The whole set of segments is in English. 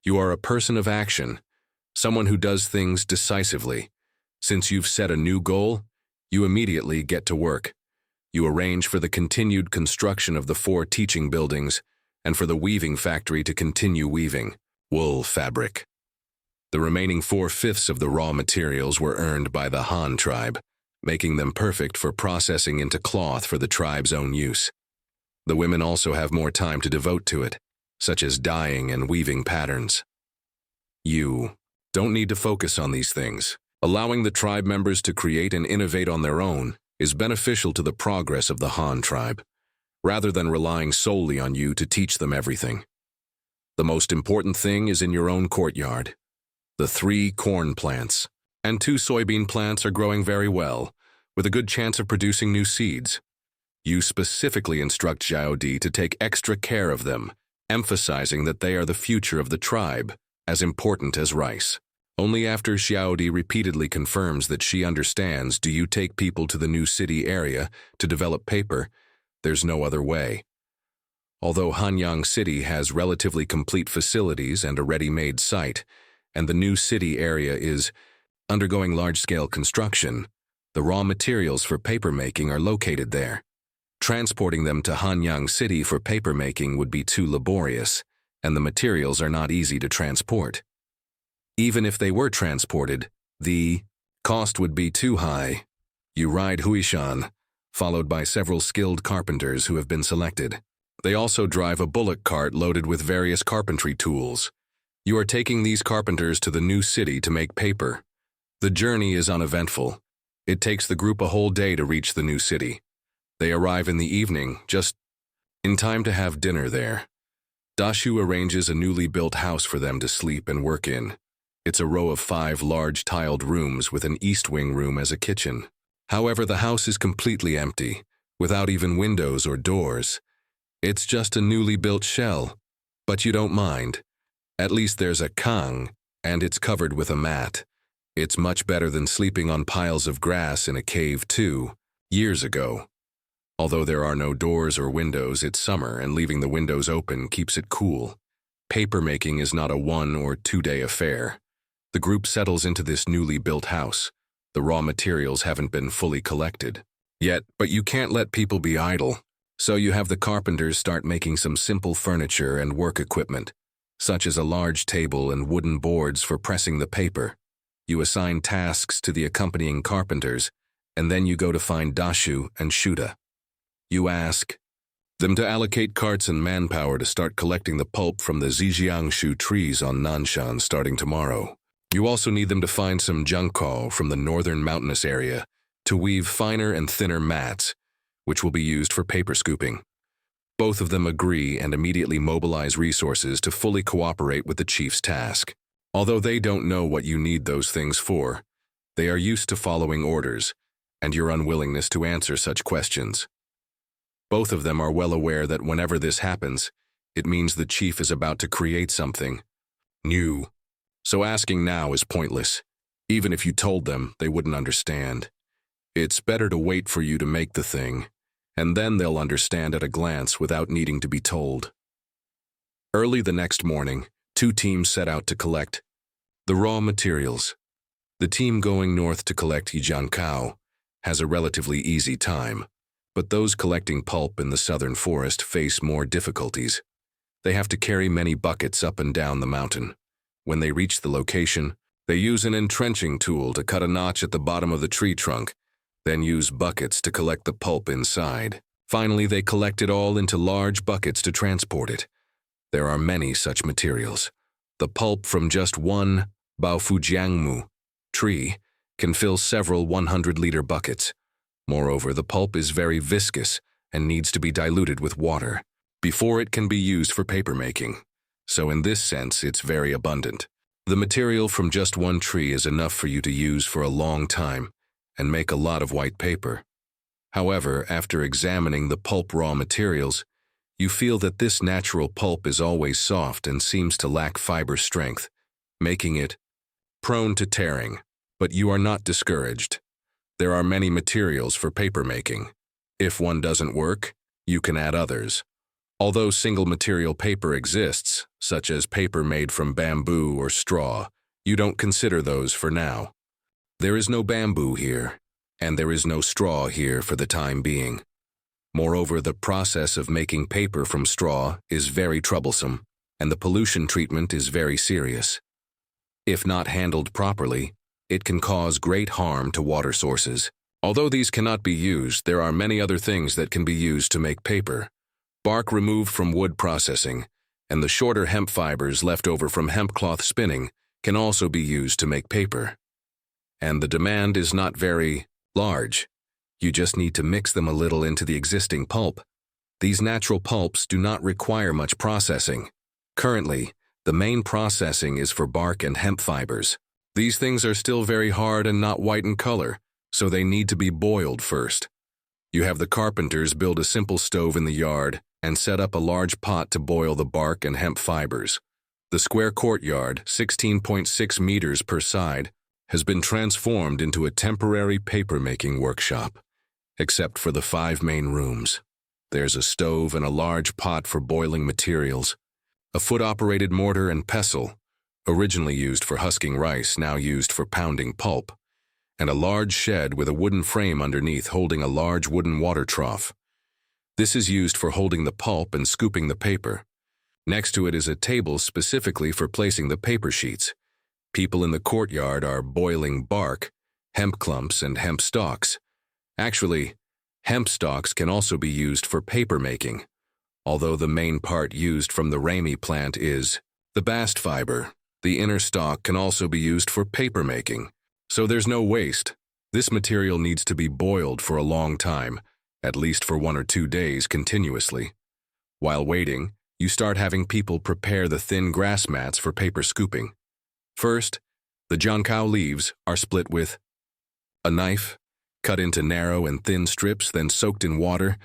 You are a person of action, someone who does things decisively. Since you've set a new goal, you immediately get to work. You arrange for the continued construction of the 4 teaching buildings and for the weaving factory to continue weaving wool fabric. The remaining 4/5 of the raw materials were earned by the Han tribe, making them perfect for processing into cloth for the tribe's own use. The women also have more time to devote to it, such as dyeing and weaving patterns. You don't need to focus on these things. Allowing the tribe members to create and innovate on their own is beneficial to the progress of the Han tribe, rather than relying solely on you to teach them everything. The most important thing is in your own courtyard. The 3 corn plants and 2 soybean plants are growing very well, with a good chance of producing new seeds. You specifically instruct Xiaodi to take extra care of them, emphasizing that they are the future of the tribe, as important as rice. Only after Xiaodi repeatedly confirms that she understands do you take people to the new city area to develop paper. There's no other way. Although Hanyang City has relatively complete facilities and a ready-made site, and the new city area is undergoing large-scale construction, the raw materials for papermaking are located there. Transporting them to Hanyang City for papermaking would be too laborious, and the materials are not easy to transport. Even if they were transported, the cost would be too high. You ride Huishan, followed by several skilled carpenters who have been selected. They also drive a bullock cart loaded with various carpentry tools. You are taking these carpenters to the new city to make paper. The journey is uneventful. It takes the group a whole day to reach the new city. They arrive in the evening, just in time to have dinner there. Dashu arranges a newly built house for them to sleep and work in. It's a row of 5 large tiled rooms with an east wing room as a kitchen. However, the house is completely empty, without even windows or doors. It's just a newly built shell, but you don't mind. At least there's a kang, and it's covered with a mat. It's much better than sleeping on piles of grass in a cave 2 years ago. Although there are no doors or windows, it's summer, and leaving the windows open keeps it cool. Papermaking is not a 1 or 2 day affair. The group settles into this newly built house. The raw materials haven't been fully collected yet, but you can't let people be idle. So you have the carpenters start making some simple furniture and work equipment, such as a large table and wooden boards for pressing the paper. You assign tasks to the accompanying carpenters, and then you go to find Dashu and Shuda. You ask them to allocate carts and manpower to start collecting the pulp from the zhijiangshu trees on Nanshan starting tomorrow. You also need them to find some junco from the northern mountainous area to weave finer and thinner mats, which will be used for paper scooping. Both of them agree and immediately mobilize resources to fully cooperate with the chief's task. Although they don't know what you need those things for, they are used to following orders and your unwillingness to answer such questions. Both of them are well aware that whenever this happens, it means the chief is about to create something new. So asking now is pointless. Even if you told them, they wouldn't understand. It's better to wait for you to make the thing, and then they'll understand at a glance without needing to be told. Early the next morning, 2 teams set out to collect the raw materials. The team going north to collect zhijiangshu has a relatively easy time, but those collecting pulp in the southern forest face more difficulties. They have to carry many buckets up and down the mountain. When they reach the location, they use an entrenching tool to cut a notch at the bottom of the tree trunk, then use buckets to collect the pulp inside. Finally, they collect it all into large buckets to transport it. There are many such materials. The pulp from just one baofujiangmu tree can fill several 100-liter buckets. Moreover, the pulp is very viscous and needs to be diluted with water before it can be used for papermaking. So in this sense, it's very abundant. The material from just one tree is enough for you to use for a long time and make a lot of white paper. However, after examining the pulp raw materials, you feel that this natural pulp is always soft and seems to lack fiber strength, making it prone to tearing. But you are not discouraged. There are many materials for papermaking. If one doesn't work, you can add others. Although single-material paper exists, such as paper made from bamboo or straw, you don't consider those for now. There is no bamboo here, and there is no straw here for the time being. Moreover, the process of making paper from straw is very troublesome, and the pollution treatment is very serious. If not handled properly, it can cause great harm to water sources. Although these cannot be used, there are many other things that can be used to make paper. Bark removed from wood processing, and the shorter hemp fibers left over from hemp cloth spinning can also be used to make paper. And the demand is not very large. You just need to mix them a little into the existing pulp. These natural pulps do not require much processing. Currently, the main processing is for bark and hemp fibers. These things are still very hard and not white in color, so they need to be boiled first. You have the carpenters build a simple stove in the yard and set up a large pot to boil the bark and hemp fibers. The square courtyard, 16.6 meters per side, has been transformed into a temporary paper-making workshop, except for the 5 main rooms. There's a stove and a large pot for boiling materials, a foot-operated mortar and pestle, originally used for husking rice, now used for pounding pulp, and a large shed with a wooden frame underneath holding a large wooden water trough. This is used for holding the pulp and scooping the paper. Next to it is a table specifically for placing the paper sheets. People in the courtyard are boiling bark, hemp clumps, and hemp stalks. Actually, hemp stalks can also be used for paper making, although the main part used from the ramie plant is the bast fiber. The inner stalk can also be used for paper making, so there's no waste. This material needs to be boiled for a long time, at least for 1 or 2 days continuously. While waiting, you start having people prepare the thin grass mats for paper scooping. First, the zhijiangshu leaves are split with a knife, cut into narrow and thin strips, then soaked in water,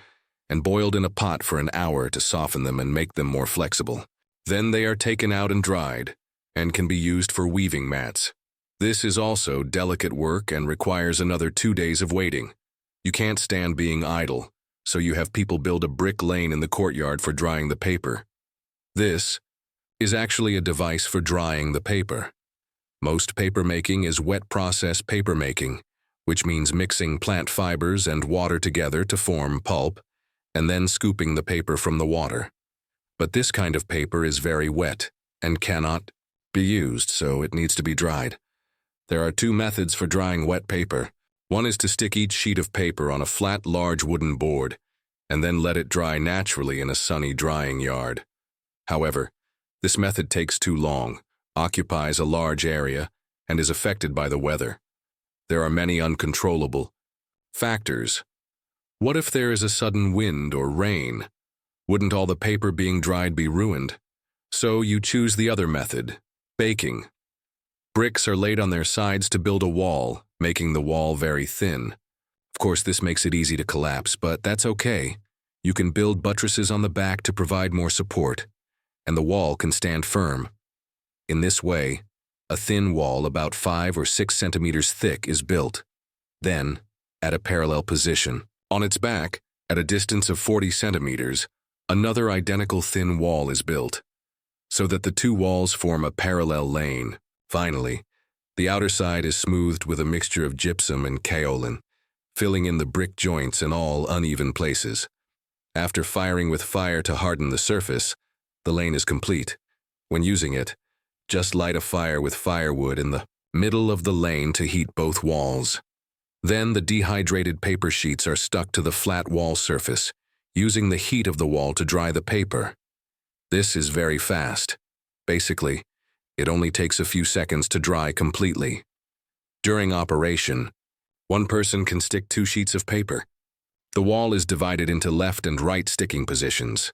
and boiled in a pot for an hour to soften them and make them more flexible. Then they are taken out and dried, and can be used for weaving mats. This is also delicate work and requires another 2 days of waiting. You can't stand being idle, so you have people build a brick lane in the courtyard for drying the paper. This is actually a device for drying the paper. Most paper making is wet process paper making, which means mixing plant fibers and water together to form pulp, and then scooping the paper from the water. But this kind of paper is very wet and cannot be used, so it needs to be dried. There are 2 methods for drying wet paper. One is to stick each sheet of paper on a flat, large wooden board, and then let it dry naturally in a sunny drying yard. However, this method takes too long, occupies a large area, and is affected by the weather. There are many uncontrollable factors. What if there is a sudden wind or rain? Wouldn't all the paper being dried be ruined? So you choose the other method, baking. Bricks are laid on their sides to build a wall, making the wall very thin. Of course, this makes it easy to collapse, but that's okay. You can build buttresses on the back to provide more support, and the wall can stand firm. In this way, a thin wall about 5 or 6 centimeters thick is built. Then, at a parallel position, on its back, at a distance of 40 centimeters, another identical thin wall is built, so that the 2 walls form a parallel lane. Finally, the outer side is smoothed with a mixture of gypsum and kaolin, filling in the brick joints in all uneven places. After firing with fire to harden the surface, the lane is complete. When using it, just light a fire with firewood in the middle of the lane to heat both walls. Then the dehydrated paper sheets are stuck to the flat wall surface, using the heat of the wall to dry the paper. This is very fast. Basically, it only takes a few seconds to dry completely. During operation, one person can stick 2 sheets of paper. The wall is divided into left and right sticking positions.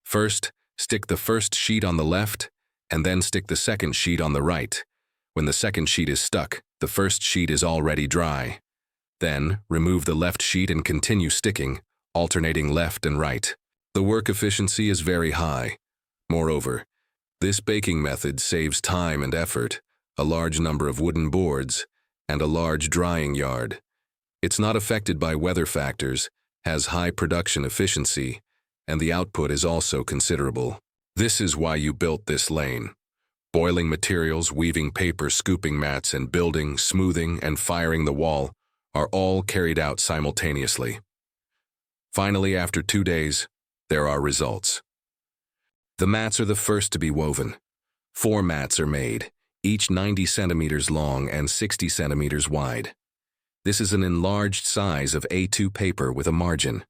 First, stick the first sheet on the left, and then stick the second sheet on the right. When the second sheet is stuck, the first sheet is already dry. Then, remove the left sheet and continue sticking, alternating left and right. The work efficiency is very high. Moreover, this baking method saves time and effort, a large number of wooden boards, and a large drying yard. It's not affected by weather factors, has high production efficiency, and the output is also considerable. This is why you built this lane. Boiling materials, weaving paper, scooping mats, and building, smoothing, and firing the wall are all carried out simultaneously. Finally, after 2 days, there are results. The mats are the first to be woven. 4 mats are made, each 90 centimeters long and 60 centimeters wide. This is an enlarged size of A2 paper with a margin.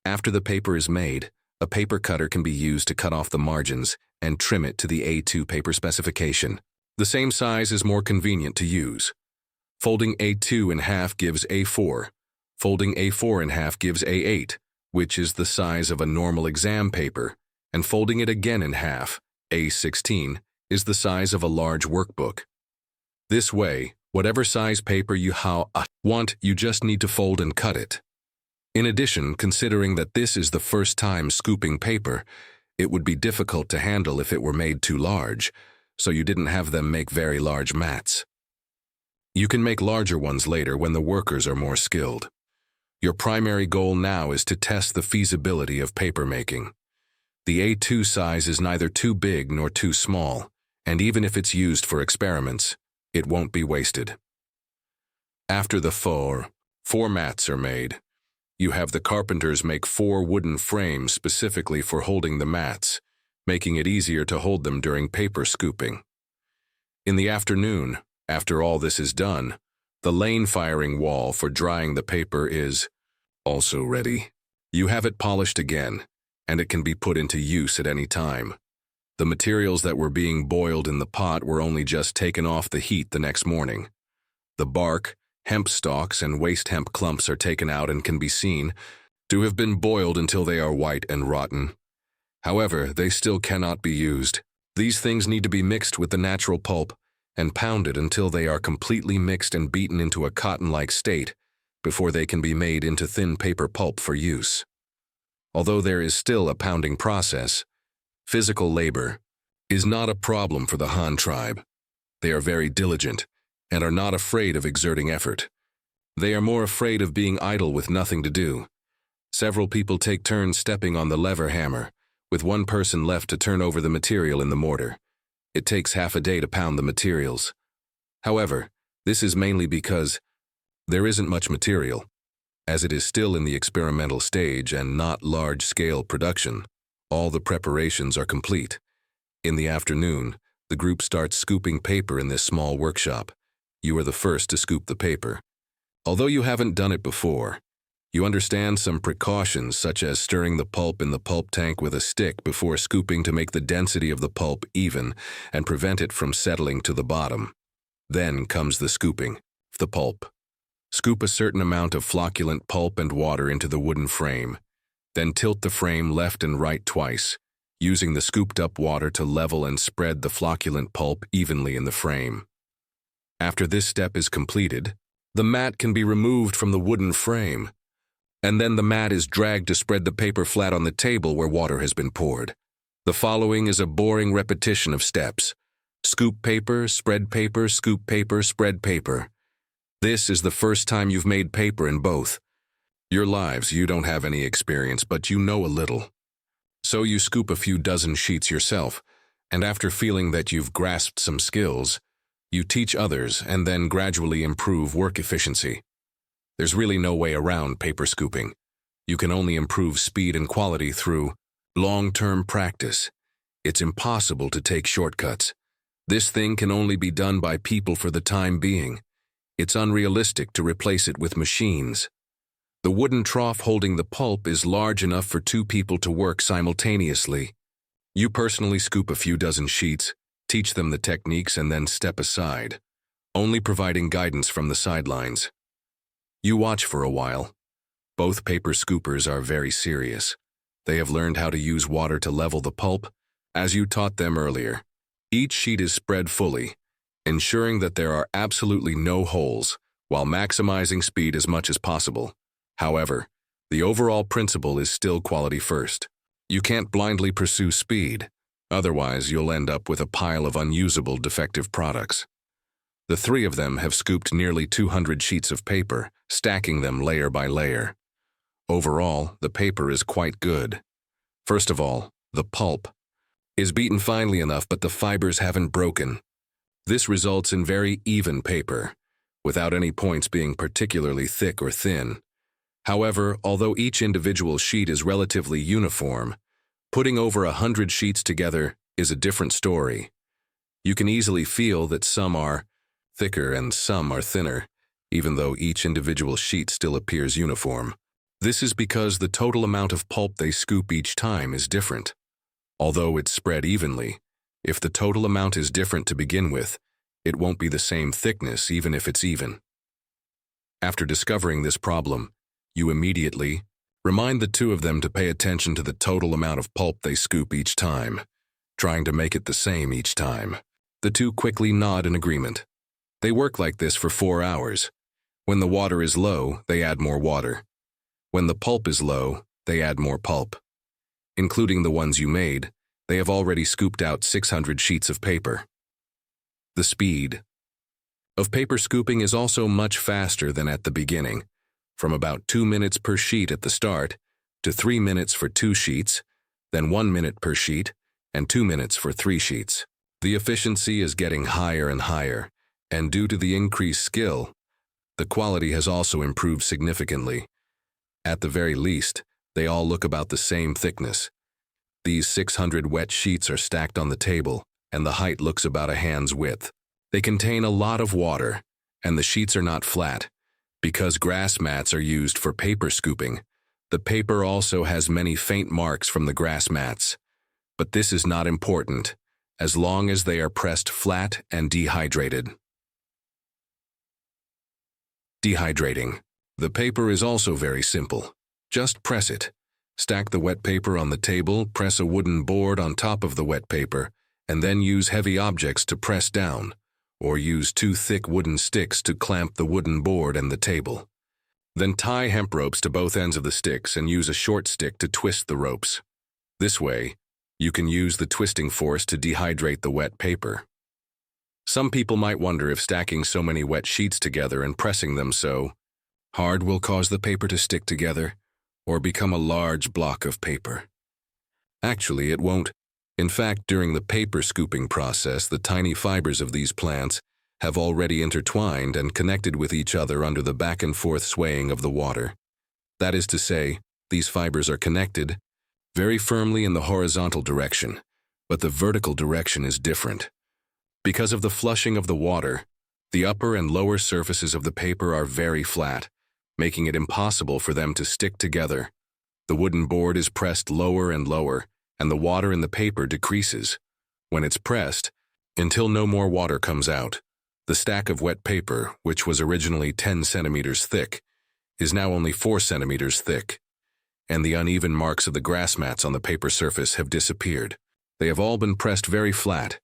After the paper is made, a paper cutter can be used to cut off the margins and trim it to the A2 paper specification. The same size is more convenient to use. Folding A2 in half gives A4. Folding A4 in half gives A8, which is the size of a normal exam paper, and folding it again in half, A16, is the size of a large workbook. This way, whatever size paper you want, you just need to fold and cut it. In addition, considering that this is the first time scooping paper, it would be difficult to handle if it were made too large, so you didn't have them make very large mats. You can make larger ones later when the workers are more skilled. Your primary goal now is to test the feasibility of papermaking. The A2 size is neither too big nor too small, and even if it's used for experiments, it won't be wasted. After the four mats are made, you have the carpenters make 4 wooden frames specifically for holding the mats, making it easier to hold them during paper scooping. In the afternoon, after all this is done, the lane firing wall for drying the paper is also ready. You have it polished again, and it can be put into use at any time. The materials that were being boiled in the pot were only just taken off the heat the next morning. The bark, hemp stalks, and waste hemp clumps are taken out and can be seen to have been boiled until they are white and rotten. However, they still cannot be used. These things need to be mixed with the natural pulp and pounded until they are completely mixed and beaten into a cotton-like state before they can be made into thin paper pulp for use. Although there is still a pounding process, physical labor is not a problem for the Han tribe. They are very diligent and are not afraid of exerting effort. They are more afraid of being idle with nothing to do. Several people take turns stepping on the lever hammer, with one person left to turn over the material in the mortar. It takes half a day to pound the materials. However, this is mainly because there isn't much material, as it is still in the experimental stage and not large-scale production. All the preparations are complete. In the afternoon, the group starts scooping paper in this small workshop. You are the first to scoop the paper. Although you haven't done it before, you understand some precautions such as stirring the pulp in the pulp tank with a stick before scooping to make the density of the pulp even and prevent it from settling to the bottom. Then comes the scooping. The pulp. Scoop a certain amount of flocculent pulp and water into the wooden frame. Then tilt the frame left and right twice, using the scooped-up water to level and spread the flocculent pulp evenly in the frame. After this step is completed, the mat can be removed from the wooden frame, and then the mat is dragged to spread the paper flat on the table where water has been poured. The following is a boring repetition of steps. Scoop paper, spread paper, scoop paper, spread paper. This is the first time you've made paper in both your lives. You don't have any experience, but you know a little. So you scoop a few dozen sheets yourself, and after feeling that you've grasped some skills, you teach others and then gradually improve work efficiency. There's really no way around paper scooping. You can only improve speed and quality through long-term practice. It's impossible to take shortcuts. This thing can only be done by people for the time being. It's unrealistic to replace it with machines. The wooden trough holding the pulp is large enough for 2 people to work simultaneously. You personally scoop a few dozen sheets, teach them the techniques, and then step aside, only providing guidance from the sidelines. You watch for a while. Both paper scoopers are very serious. They have learned how to use water to level the pulp, as you taught them earlier. Each sheet is spread fully, ensuring that there are absolutely no holes, while maximizing speed as much as possible. However, the overall principle is still quality first. You can't blindly pursue speed, otherwise you'll end up with a pile of unusable defective products. The 3 of them have scooped nearly 200 sheets of paper, stacking them layer by layer. Overall, the paper is quite good. First of all, the pulp is beaten finely enough, but the fibers haven't broken. This results in very even paper, without any points being particularly thick or thin. However, although each individual sheet is relatively uniform, putting over 100 sheets together is a different story. You can easily feel that some are thicker and some are thinner, even though each individual sheet still appears uniform. This is because the total amount of pulp they scoop each time is different. Although it's spread evenly, if the total amount is different to begin with, it won't be the same thickness even if it's even. After discovering this problem, you immediately remind the two of them to pay attention to the total amount of pulp they scoop each time, trying to make it the same each time. The two quickly nod in agreement. They work like this for 4 hours. When the water is low, they add more water. When the pulp is low, they add more pulp. Including the ones you made, they have already scooped out 600 sheets of paper. The speed of paper scooping is also much faster than at the beginning, from about 2 minutes per sheet at the start to 3 minutes for 2 sheets, then 1 minute per sheet, and 2 minutes for 3 sheets. The efficiency is getting higher and higher, and due to the increased skill, the quality has also improved significantly. At the very least, they all look about the same thickness. These 600 wet sheets are stacked on the table, and the height looks about a hand's width. They contain a lot of water, and the sheets are not flat. Because grass mats are used for paper scooping, the paper also has many faint marks from the grass mats. But this is not important, as long as they are pressed flat and dehydrated. Dehydrating. The paper is also very simple. Just press it. Stack the wet paper on the table, press a wooden board on top of the wet paper, and then use heavy objects to press down, or use 2 thick wooden sticks to clamp the wooden board and the table. Then tie hemp ropes to both ends of the sticks and use a short stick to twist the ropes. This way, you can use the twisting force to dehydrate the wet paper. Some people might wonder if stacking so many wet sheets together and pressing them so hard will cause the paper to stick together or become a large block of paper. Actually, it won't. In fact, during the paper scooping process, the tiny fibers of these plants have already intertwined and connected with each other under the back and forth swaying of the water. That is to say, these fibers are connected very firmly in the horizontal direction, but the vertical direction is different. Because of the flushing of the water, the upper and lower surfaces of the paper are very flat, making it impossible for them to stick together. The wooden board is pressed lower and lower, and the water in the paper decreases. When it's pressed, until no more water comes out, the stack of wet paper, which was originally 10 centimeters thick, is now only 4 centimeters thick, and the uneven marks of the grass mats on the paper surface have disappeared. They have all been pressed very flat,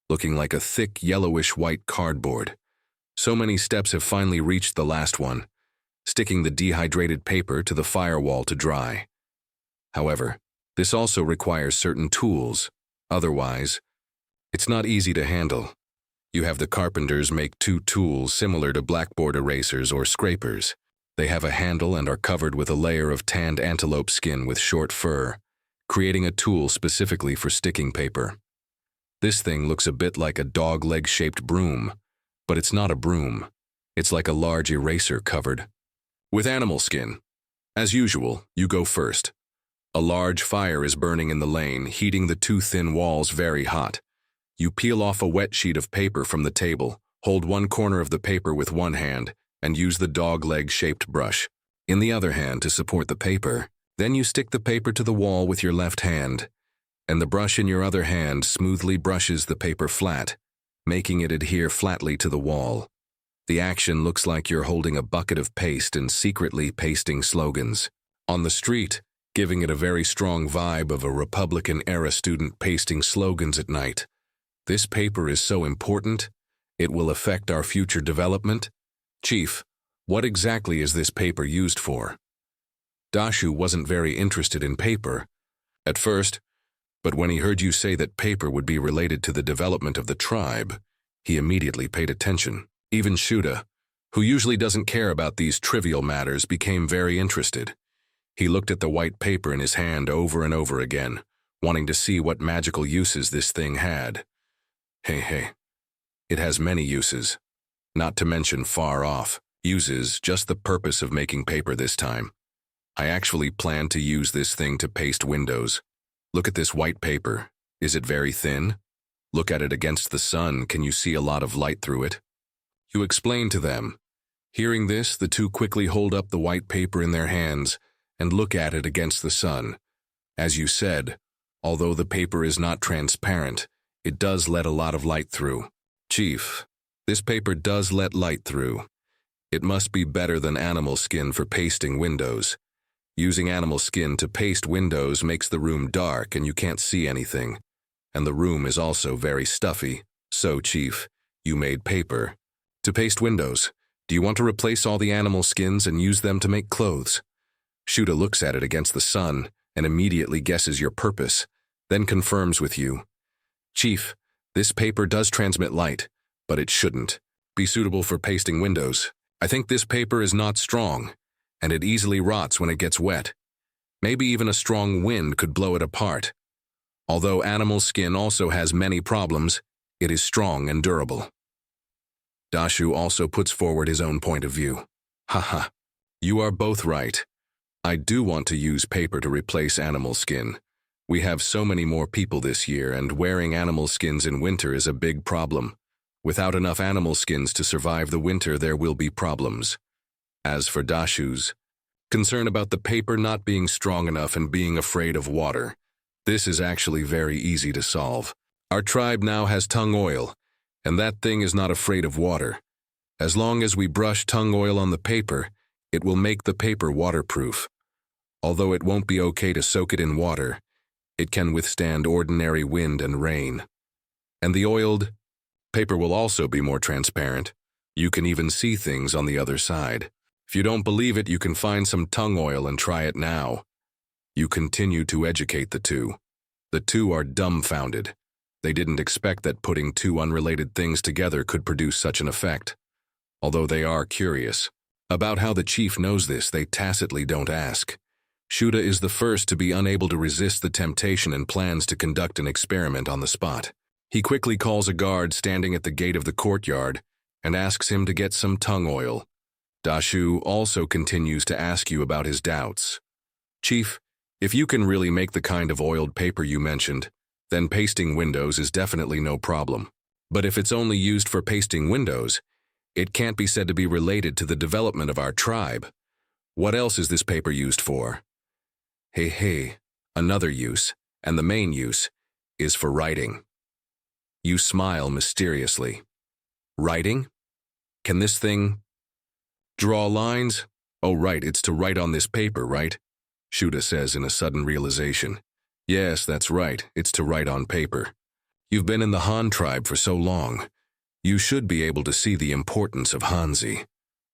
looking like a thick yellowish-white cardboard. So many steps have finally reached the last one, sticking the dehydrated paper to the firewall to dry. However, this also requires certain tools. Otherwise, it's not easy to handle. You have the carpenters make 2 tools similar to blackboard erasers or scrapers. They have a handle and are covered with a layer of tanned antelope skin with short fur, creating a tool specifically for sticking paper. This thing looks a bit like a dog-leg-shaped broom, but it's not a broom. It's like a large eraser covered with animal skin. As usual, you go first. A large fire is burning in the lane, heating the 2 thin walls very hot. You peel off a wet sheet of paper from the table, hold one corner of the paper with one hand, and use the dog-leg-shaped brush in the other hand to support the paper. Then you stick the paper to the wall with your left hand, and the brush in your other hand smoothly brushes the paper flat, making it adhere flatly to the wall. The action looks like you're holding a bucket of paste and secretly pasting slogans on the street, giving it a very strong vibe of a Republican-era student pasting slogans at night. This paper is so important, it will affect our future development. Chief, what exactly is this paper used for? Dashu wasn't very interested in paper at first, but when he heard you say that paper would be related to the development of the tribe, he immediately paid attention. Even Shuda, who usually doesn't care about these trivial matters, became very interested. He looked at the white paper in his hand over and over again, wanting to see what magical uses this thing had. Hey, it has many uses, not to mention far off uses, just the purpose of making paper this time. I actually plan to use this thing to paste windows. Look at this white paper. Is it very thin? Look at it against the sun. Can you see a lot of light through it? You explain to them. Hearing this, the two quickly hold up the white paper in their hands and look at it against the sun. As you said, although the paper is not transparent, it does let a lot of light through. Chief, this paper does let light through. It must be better than animal skin for pasting windows. Using animal skin to paste windows makes the room dark and you can't see anything. And the room is also very stuffy. So, Chief, you made paper to paste windows. Do you want to replace all the animal skins and use them to make clothes? Shuda looks at it against the sun and immediately guesses your purpose, then confirms with you. Chief, this paper does transmit light, but it shouldn't be suitable for pasting windows. I think this paper is not strong, and it easily rots when it gets wet. Maybe even a strong wind could blow it apart. Although animal skin also has many problems, it is strong and durable. Dashu also puts forward his own point of view. Haha, you are both right. I do want to use paper to replace animal skin. We have so many more people this year, and wearing animal skins in winter is a big problem. Without enough animal skins to survive the winter, there will be problems. As for Dashu's concern about the paper not being strong enough and being afraid of water, this is actually very easy to solve. Our tribe now has tung oil, and that thing is not afraid of water. As long as we brush tung oil on the paper, it will make the paper waterproof. Although it won't be okay to soak it in water, it can withstand ordinary wind and rain. And the oiled paper will also be more transparent. You can even see things on the other side. If you don't believe it, you can find some tung oil and try it now. You continue to educate the two. The two are dumbfounded. They didn't expect that putting two unrelated things together could produce such an effect. Although they are curious about how the chief knows this, they tacitly don't ask. Shuda is the first to be unable to resist the temptation and plans to conduct an experiment on the spot. He quickly calls a guard standing at the gate of the courtyard and asks him to get some tung oil. Dashu also continues to ask you about his doubts. Chief, if you can really make the kind of oiled paper you mentioned, then pasting windows is definitely no problem. But if it's only used for pasting windows, it can't be said to be related to the development of our tribe. What else is this paper used for? Hey, another use, and the main use, is for writing. You smile mysteriously. Writing? Can this thing draw lines? Oh right, it's to write on this paper, right? Shuda says in a sudden realization. Yes, that's right, it's to write on paper. You've been in the Han tribe for so long. You should be able to see the importance of Hanzi.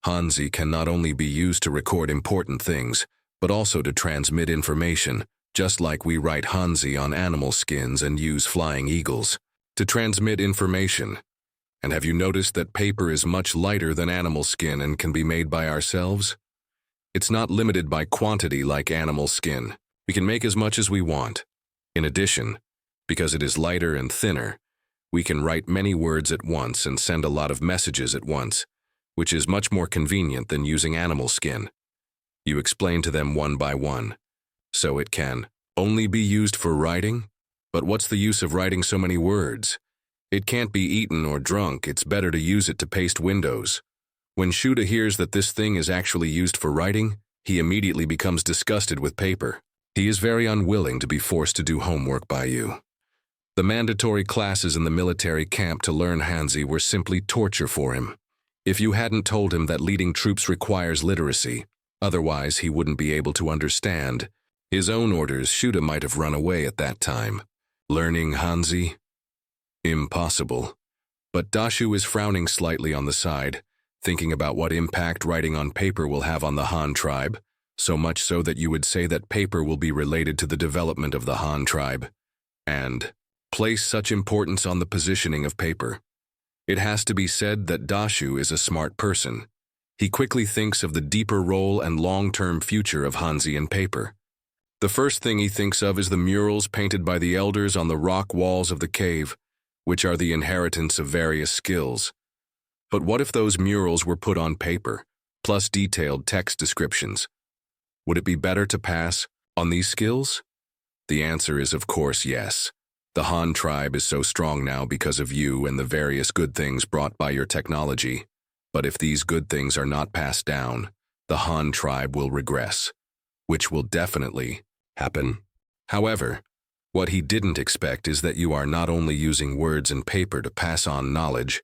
Hanzi can not only be used to record important things, but also to transmit information, just like we write Hanzi on animal skins and use flying eagles to transmit information. And have you noticed that paper is much lighter than animal skin and can be made by ourselves? It's not limited by quantity like animal skin. We can make as much as we want. In addition, because it is lighter and thinner, we can write many words at once and send a lot of messages at once, which is much more convenient than using animal skin. You explain to them one by one. So it can only be used for writing? But what's the use of writing so many words? It can't be eaten or drunk. It's better to use it to paste windows. When Shuda hears that this thing is actually used for writing, he immediately becomes disgusted with paper. He is very unwilling to be forced to do homework by you. The mandatory classes in the military camp to learn Hanzi were simply torture for him. If you hadn't told him that leading troops requires literacy, otherwise he wouldn't be able to understand his own orders, Shuda might have run away at that time. Learning Hanzi? Impossible. But Dashu is frowning slightly on the side, thinking about what impact writing on paper will have on the Han tribe, so much so that you would say that paper will be related to the development of the Han tribe, and place such importance on the positioning of paper. It has to be said that Dashu is a smart person. He quickly thinks of the deeper role and long-term future of Hanzian paper. The first thing he thinks of is the murals painted by the elders on the rock walls of the cave, which are the inheritance of various skills. But what if those murals were put on paper, plus detailed text descriptions? Would it be better to pass on these skills? The answer is, of course, yes. The Han tribe is so strong now because of you and the various good things brought by your technology. But if these good things are not passed down, the Han tribe will regress, which will definitely happen. However, what he didn't expect is that you are not only using words and paper to pass on knowledge,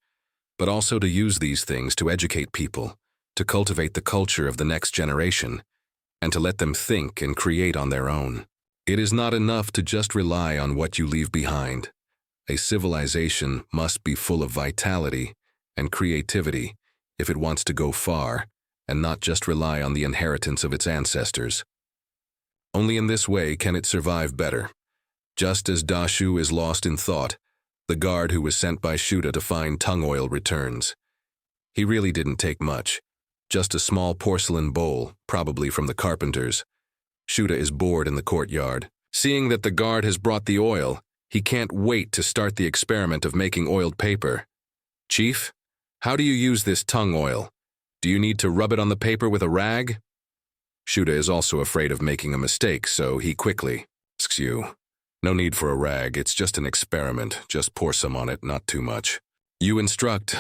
but also to use these things to educate people, to cultivate the culture of the next generation, and to let them think and create on their own. It is not enough to just rely on what you leave behind. A civilization must be full of vitality and creativity if it wants to go far and not just rely on the inheritance of its ancestors. Only in this way can it survive better. Just as Dashu is lost in thought, the guard who was sent by Shuda to find tung oil returns. He really didn't take much, just a small porcelain bowl, probably from the carpenters. Shuda is bored in the courtyard. Seeing that the guard has brought the oil, he can't wait to start the experiment of making oiled paper. Chief, how do you use this tung oil? Do you need to rub it on the paper with a rag? Shuda is also afraid of making a mistake, so he quickly asks you. No need for a rag, it's just an experiment. Just pour some on it, not too much. You instruct.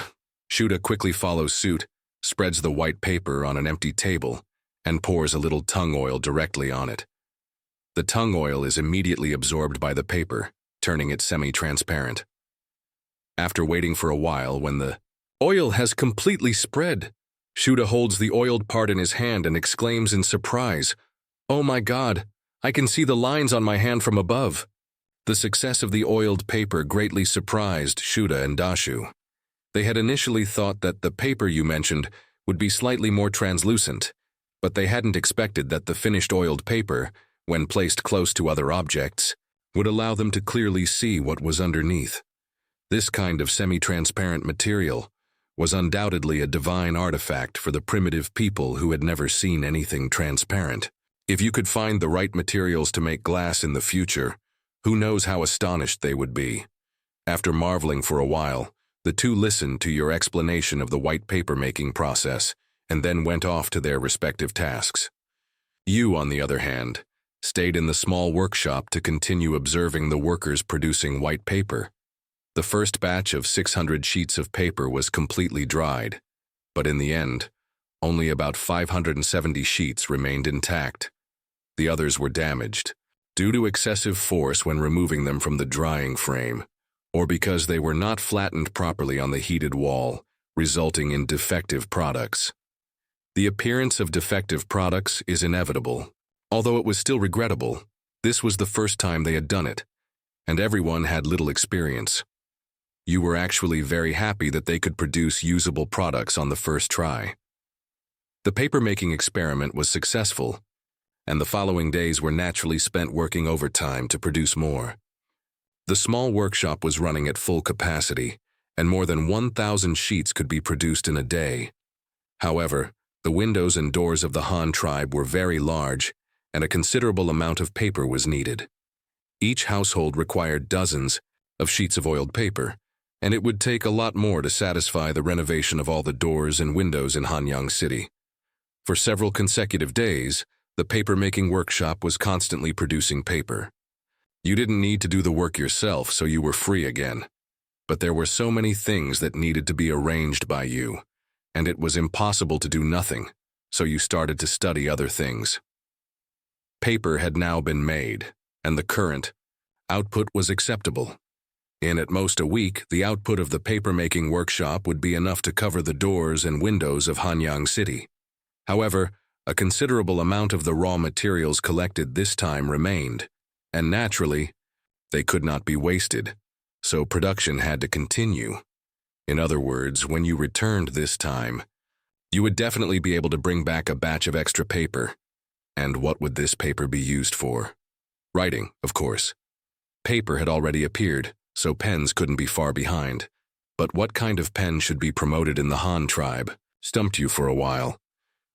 Shuda quickly follows suit, spreads the white paper on an empty table, and pours a little tung oil directly on it. The tung oil is immediately absorbed by the paper, turning it semi-transparent. After waiting for a while, when the oil has completely spread, Shuda holds the oiled part in his hand and exclaims in surprise, "Oh my God, I can see the lines on my hand from above." The success of the oiled paper greatly surprised Shuda and Dashu. They had initially thought that the paper you mentioned would be slightly more translucent, but they hadn't expected that the finished oiled paper, when placed close to other objects, would allow them to clearly see what was underneath. This kind of semi-transparent material was undoubtedly a divine artifact for the primitive people who had never seen anything transparent. If you could find the right materials to make glass in the future, who knows how astonished they would be. After marveling for a while, the two listened to your explanation of the white paper-making process and then went off to their respective tasks. You, on the other hand, stayed in the small workshop to continue observing the workers producing white paper. The first batch of 600 sheets of paper was completely dried, but in the end, only about 570 sheets remained intact. The others were damaged, due to excessive force when removing them from the drying frame, or because they were not flattened properly on the heated wall, resulting in defective products. The appearance of defective products is inevitable. Although it was still regrettable, this was the first time they had done it, and everyone had little experience. You were actually very happy that they could produce usable products on the first try. The paper-making experiment was successful, and the following days were naturally spent working overtime to produce more. The small workshop was running at full capacity, and more than 1,000 sheets could be produced in a day. However, the windows and doors of the Han tribe were very large, and a considerable amount of paper was needed. Each household required dozens of sheets of oiled paper, and it would take a lot more to satisfy the renovation of all the doors and windows in Hanyang City. For several consecutive days, the paper-making workshop was constantly producing paper. You didn't need to do the work yourself, so you were free again. But there were so many things that needed to be arranged by you, and it was impossible to do nothing, so you started to study other things. Paper had now been made, and the current output was acceptable. In at most a week, the output of the paper-making workshop would be enough to cover the doors and windows of Hanyang City. However, a considerable amount of the raw materials collected this time remained, and naturally, they could not be wasted, so production had to continue. In other words, when you returned this time, you would definitely be able to bring back a batch of extra paper. And what would this paper be used for? Writing, of course. Paper had already appeared, so pens couldn't be far behind. But what kind of pen should be promoted in the Han tribe? stumped you for a while.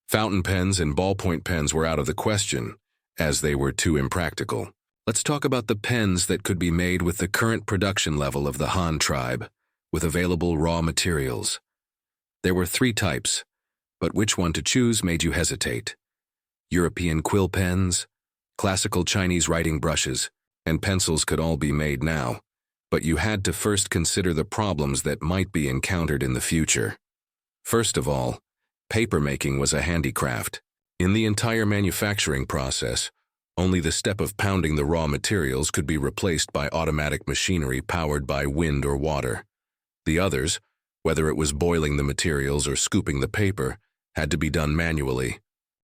Fountain pens and ballpoint pens were out of the question, as they were too impractical. Let's talk about the pens that could be made with the current production level of the Han tribe, with available raw materials. There were 3 types, but which one to choose made you hesitate. European quill pens, classical Chinese writing brushes, and pencils could all be made now, but you had to first consider the problems that might be encountered in the future. First of all, papermaking was a handicraft. In the entire manufacturing process, only the step of pounding the raw materials could be replaced by automatic machinery powered by wind or water. The others, whether it was boiling the materials or scooping the paper, had to be done manually.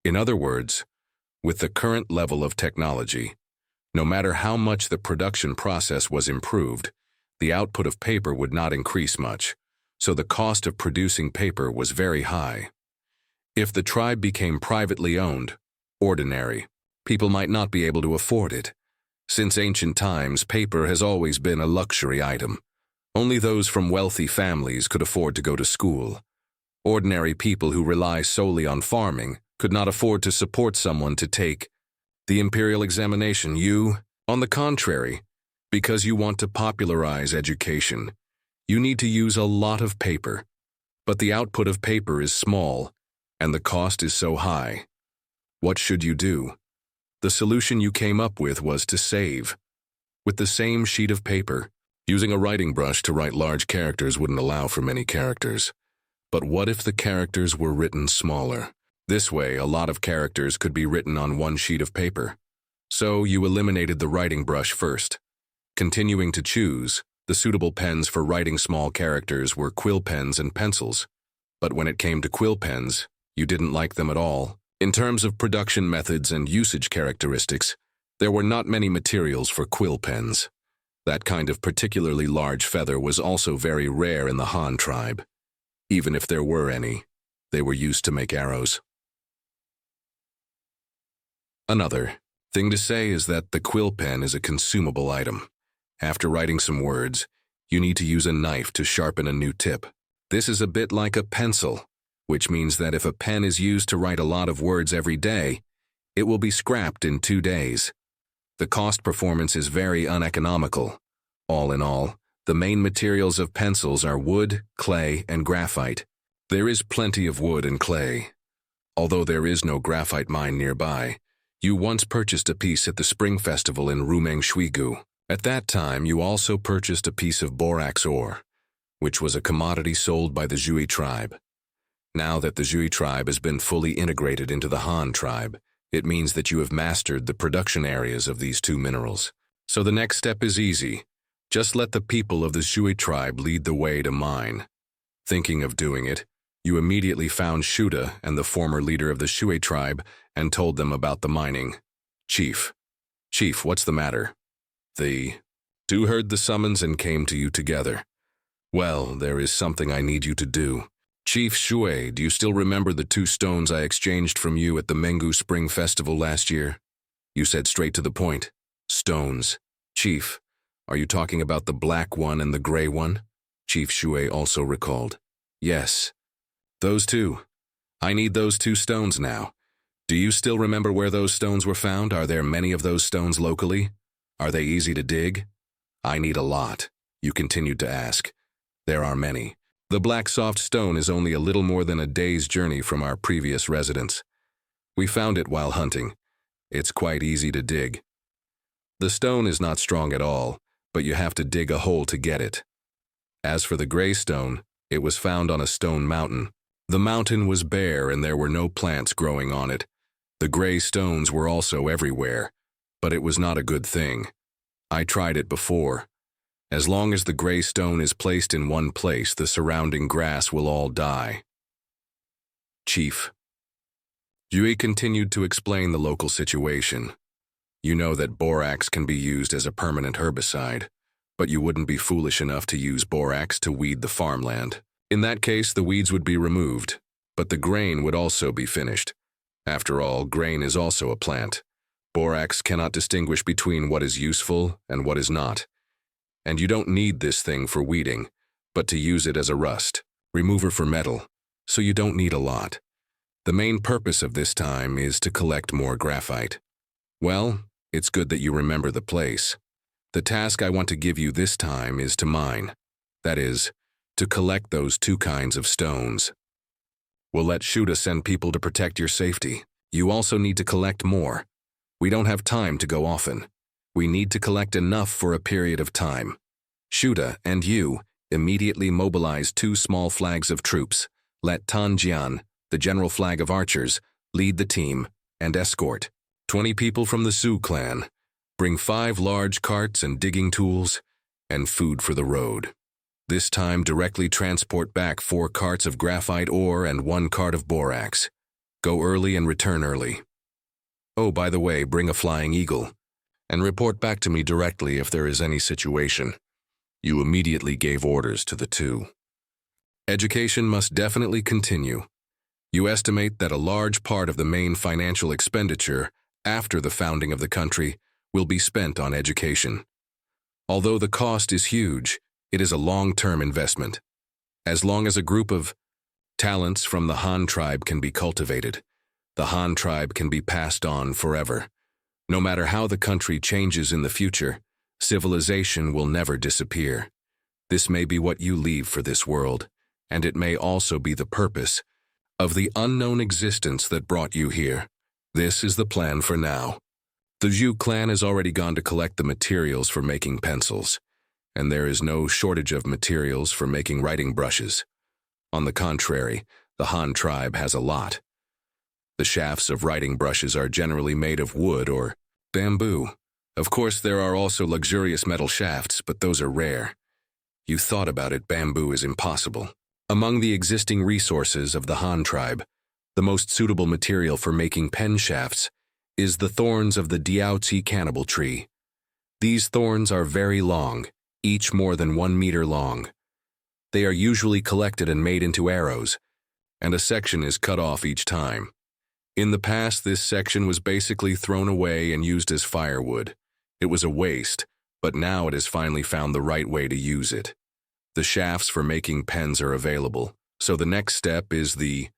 In other words, with the current level of technology, no matter how much the production process was improved, the output of paper would not increase much, so the cost of producing paper was very high. If the tribe became privately owned, ordinary, people might not be able to afford it. Since ancient times, paper has always been a luxury item. Only those from wealthy families could afford to go to school. Ordinary people who rely solely on farming could not afford to support someone to take the imperial examination. You, on the contrary, because you want to popularize education, you need to use a lot of paper. But the output of paper is small, and the cost is so high. What should you do? The solution you came up with was to save. With the same sheet of paper, using a writing brush to write large characters wouldn't allow for many characters. But what if the characters were written smaller? This way, a lot of characters could be written on one sheet of paper. So you eliminated the writing brush first. Continuing to choose, the suitable pens for writing small characters were quill pens and pencils. But when it came to quill pens, you didn't like them at all. In terms of production methods and usage characteristics, there were not many materials for quill pens. That kind of particularly large feather was also very rare in the Han tribe. Even if there were any, they were used to make arrows. Another thing to say is that the quill pen is a consumable item. After writing some words, you need to use a knife to sharpen a new tip. This is a bit like a pencil, which means that if a pen is used to write a lot of words every day, it will be scrapped in 2 days. The cost performance is very uneconomical. All in all, the main materials of pencils are wood, clay, and graphite. There is plenty of wood and clay. Although there is no graphite mine nearby, you once purchased a piece at the Spring Festival in Rumeng-Shuigu. At that time, you also purchased a piece of borax ore, which was a commodity sold by the Zhui tribe. Now that the Zhui tribe has been fully integrated into the Han tribe, it means that you have mastered the production areas of these 2 minerals. So the next step is easy. Just let the people of the Zhui tribe lead the way to mine. Thinking of doing it, you immediately found Shuda and the former leader of the Shui tribe and told them about the mining. Chief, what's the matter? The 2 heard the summons and came to you together. Well, there is something I need you to do. Chief Shui, do you still remember the 2 stones I exchanged from you at the Mengu Spring Festival last year? You said straight to the point. Stones. Chief, are you talking about the black one and the gray one? Chief Shui also recalled. Yes. Those 2. I need those 2 stones now. Do you still remember where those stones were found? Are there many of those stones locally? Are they easy to dig? I need a lot, you continued to ask. There are many. The black soft stone is only a little more than a day's journey from our previous residence. We found it while hunting. It's quite easy to dig. The stone is not strong at all, but you have to dig a hole to get it. As for the gray stone, it was found on a stone mountain. The mountain was bare and there were no plants growing on it. The gray stones were also everywhere, but it was not a good thing. I tried it before. As long as the gray stone is placed in one place, the surrounding grass will all die. Chief. Jui continued to explain the local situation. You know that borax can be used as a permanent herbicide, but you wouldn't be foolish enough to use borax to weed the farmland. In that case, the weeds would be removed, but the grain would also be finished. After all, grain is also a plant. Borax cannot distinguish between what is useful and what is not. And you don't need this thing for weeding, but to use it as a rust remover for metal. so you don't need a lot. The main purpose of this time is to collect more graphite. Well, it's good that you remember the place. The task I want to give you this time is to mine. That is, to collect those two kinds of stones. We'll let Shuda send people to protect your safety. You also need to collect more. We don't have time to go often. We need to collect enough for a period of time. Shuda and you immediately mobilize 2 small flags of troops. Let Tan Jian, the general flag of archers, lead the team and escort 20 people from the Su clan. Bring 5 large carts and digging tools and food for the road. This time directly transport back 4 carts of graphite ore and 1 cart of borax. Go early and return early. Oh, by the way, bring a flying eagle and report back to me directly if there is any situation. You immediately gave orders to the 2. Education must definitely continue. You estimate that a large part of the main financial expenditure after the founding of the country will be spent on education. Although the cost is huge, it is a long-term investment. As long as a group of talents from the Han tribe can be cultivated, the Han tribe can be passed on forever. No matter how the country changes in the future, civilization will never disappear. This may be what you leave for this world, and it may also be the purpose of the unknown existence that brought you here. This is the plan for now. The Zhu clan has already gone to collect the materials for making pencils, and there is no shortage of materials for making writing brushes. On the contrary, the Han tribe has a lot. The shafts of writing brushes are generally made of wood or bamboo. Of course, there are also luxurious metal shafts, but those are rare. You thought about it, bamboo is impossible. Among the existing resources of the Han tribe, the most suitable material for making pen shafts is the thorns of the diaozi cannibal tree. These thorns are very long, each more than 1 meter long. They are usually collected and made into arrows, and a section is cut off each time. In the past, this section was basically thrown away and used as firewood. It was a waste, but now it has finally found the right way to use it. The shafts for making pens are available, so the next step is the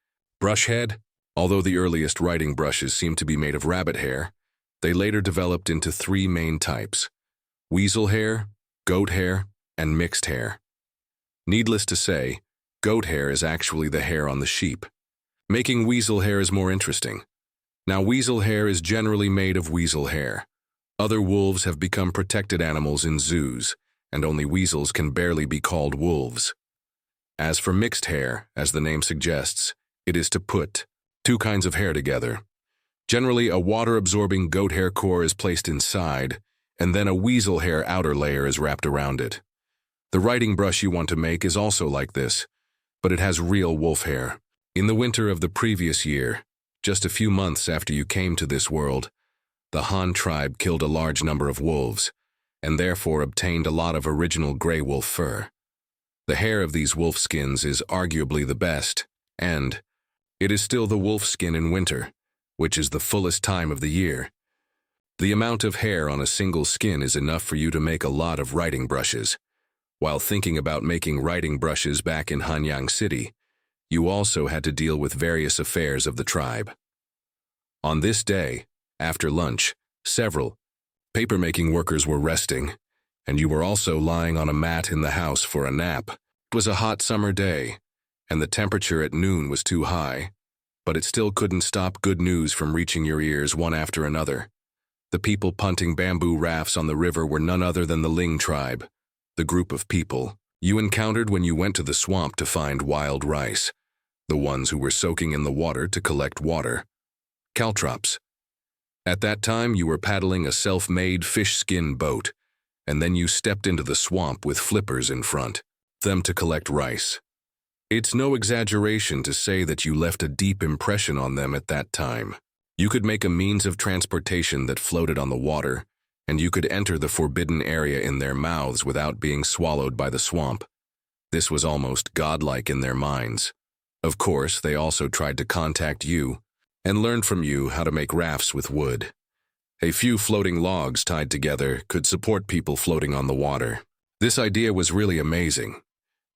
brush head. Although the earliest writing brushes seem to be made of rabbit hair, they later developed into 3 main types: weasel hair, goat hair, and mixed hair. Needless to say, goat hair is actually the hair on the sheep. Making weasel hair is more interesting. Now, weasel hair is generally made of weasel hair. Other wolves have become protected animals in zoos, and only weasels can barely be called wolves. As for mixed hair, as the name suggests, it is to put 2 kinds of hair together. Generally, a water-absorbing goat hair core is placed inside, and then a weasel hair outer layer is wrapped around it. The writing brush you want to make is also like this, but it has real wolf hair. In the winter of the previous year, just a few months after you came to this world, the Han tribe killed a large number of wolves, and therefore obtained a lot of original gray wolf fur. The hair of these wolf skins is arguably the best, and it is still the wolf skin in winter, which is the fullest time of the year. The amount of hair on a single skin is enough for you to make a lot of writing brushes. While thinking about making writing brushes back in Hanyang City, you also had to deal with various affairs of the tribe. On this day, after lunch, several papermaking workers were resting, and you were also lying on a mat in the house for a nap. It was a hot summer day, and the temperature at noon was too high, but it still couldn't stop good news from reaching your ears one after another. The people punting bamboo rafts on the river were none other than the Ling tribe, the group of people you encountered when you went to the swamp to find wild rice, the ones who were soaking in the water to collect water. Caltrops. At that time, you were paddling a self-made fish skin boat, and then you stepped into the swamp with flippers in front, them to collect rice. It's no exaggeration to say that you left a deep impression on them at that time. You could make a means of transportation that floated on the water, and you could enter the forbidden area in their mouths without being swallowed by the swamp. This was almost godlike in their minds. Of course, they also tried to contact you and learned from you how to make rafts with wood. A few floating logs tied together could support people floating on the water. This idea was really amazing.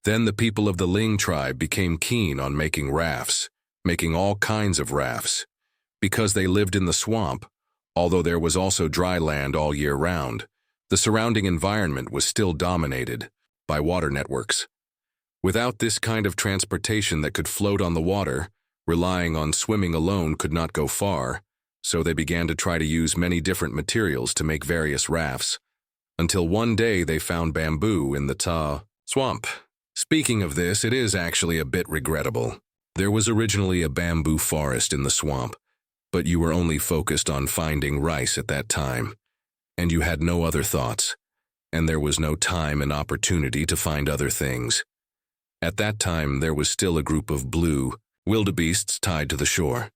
Then the people of the Ling tribe became keen on making rafts, making all kinds of rafts. Because they lived in the swamp, although there was also dry land all year round, the surrounding environment was still dominated by water networks. Without this kind of transportation that could float on the water, relying on swimming alone could not go far, so they began to try to use many different materials to make various rafts, until one day they found bamboo in the swamp. Speaking of this, it is actually a bit regrettable. There was originally a bamboo forest in the swamp, but you were only focused on finding rice at that time, and you had no other thoughts, and there was no time and opportunity to find other things. At that time, there was still a group of blue wildebeests tied to the shore.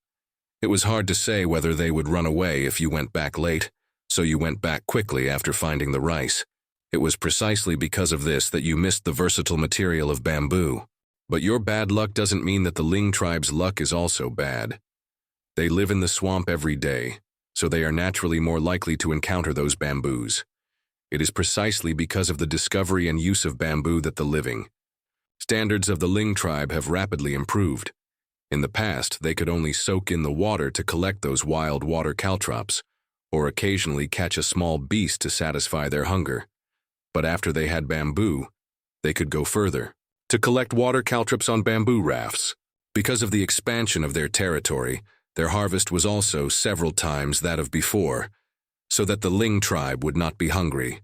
It was hard to say whether they would run away if you went back late, so you went back quickly after finding the rice. It was precisely because of this that you missed the versatile material of bamboo. But your bad luck doesn't mean that the Ling tribe's luck is also bad. They live in the swamp every day, so they are naturally more likely to encounter those bamboos. It is precisely because of the discovery and use of bamboo that the living standards of the Ling tribe have rapidly improved. In the past, they could only soak in the water to collect those wild water caltrops, or occasionally catch a small beast to satisfy their hunger. But after they had bamboo, they could go further, to collect water caltrops on bamboo rafts. Because of the expansion of their territory, their harvest was also several times that of before, so that the Ling tribe would not be hungry.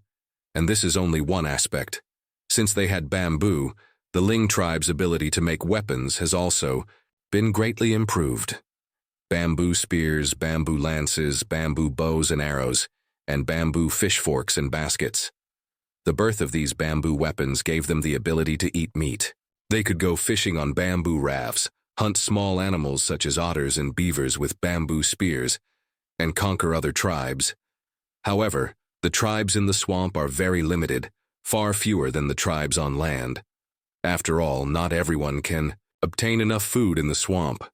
And this is only one aspect. Since they had bamboo, the Ling tribe's ability to make weapons has also been greatly improved. Bamboo spears, bamboo lances, bamboo bows and arrows, and bamboo fish forks and baskets. The birth of these bamboo weapons gave them the ability to eat meat. They could go fishing on bamboo rafts, hunt small animals such as otters and beavers with bamboo spears, and conquer other tribes. However, the tribes in the swamp are very limited, far fewer than the tribes on land. After all, not everyone can obtain enough food in the swamp.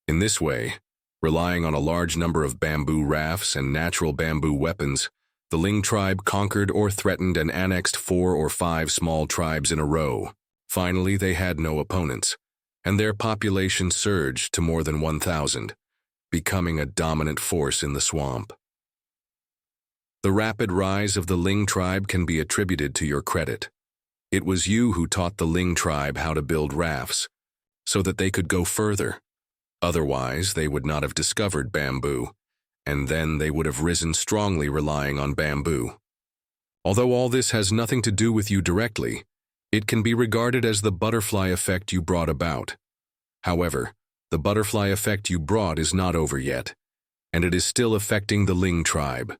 In this way, relying on a large number of bamboo rafts and natural bamboo weapons, the Ling tribe conquered or threatened and annexed 4 or 5 small tribes in a row. Finally, they had no opponents, and their population surged to more than 1,000, becoming a dominant force in the swamp. The rapid rise of the Ling tribe can be attributed to your credit. It was you who taught the Ling tribe how to build rafts, so that they could go further. Otherwise, they would not have discovered bamboo, and then they would have risen strongly relying on bamboo. Although all this has nothing to do with you directly, it can be regarded as the butterfly effect you brought about. However, the butterfly effect you brought is not over yet, and it is still affecting the Ling tribe.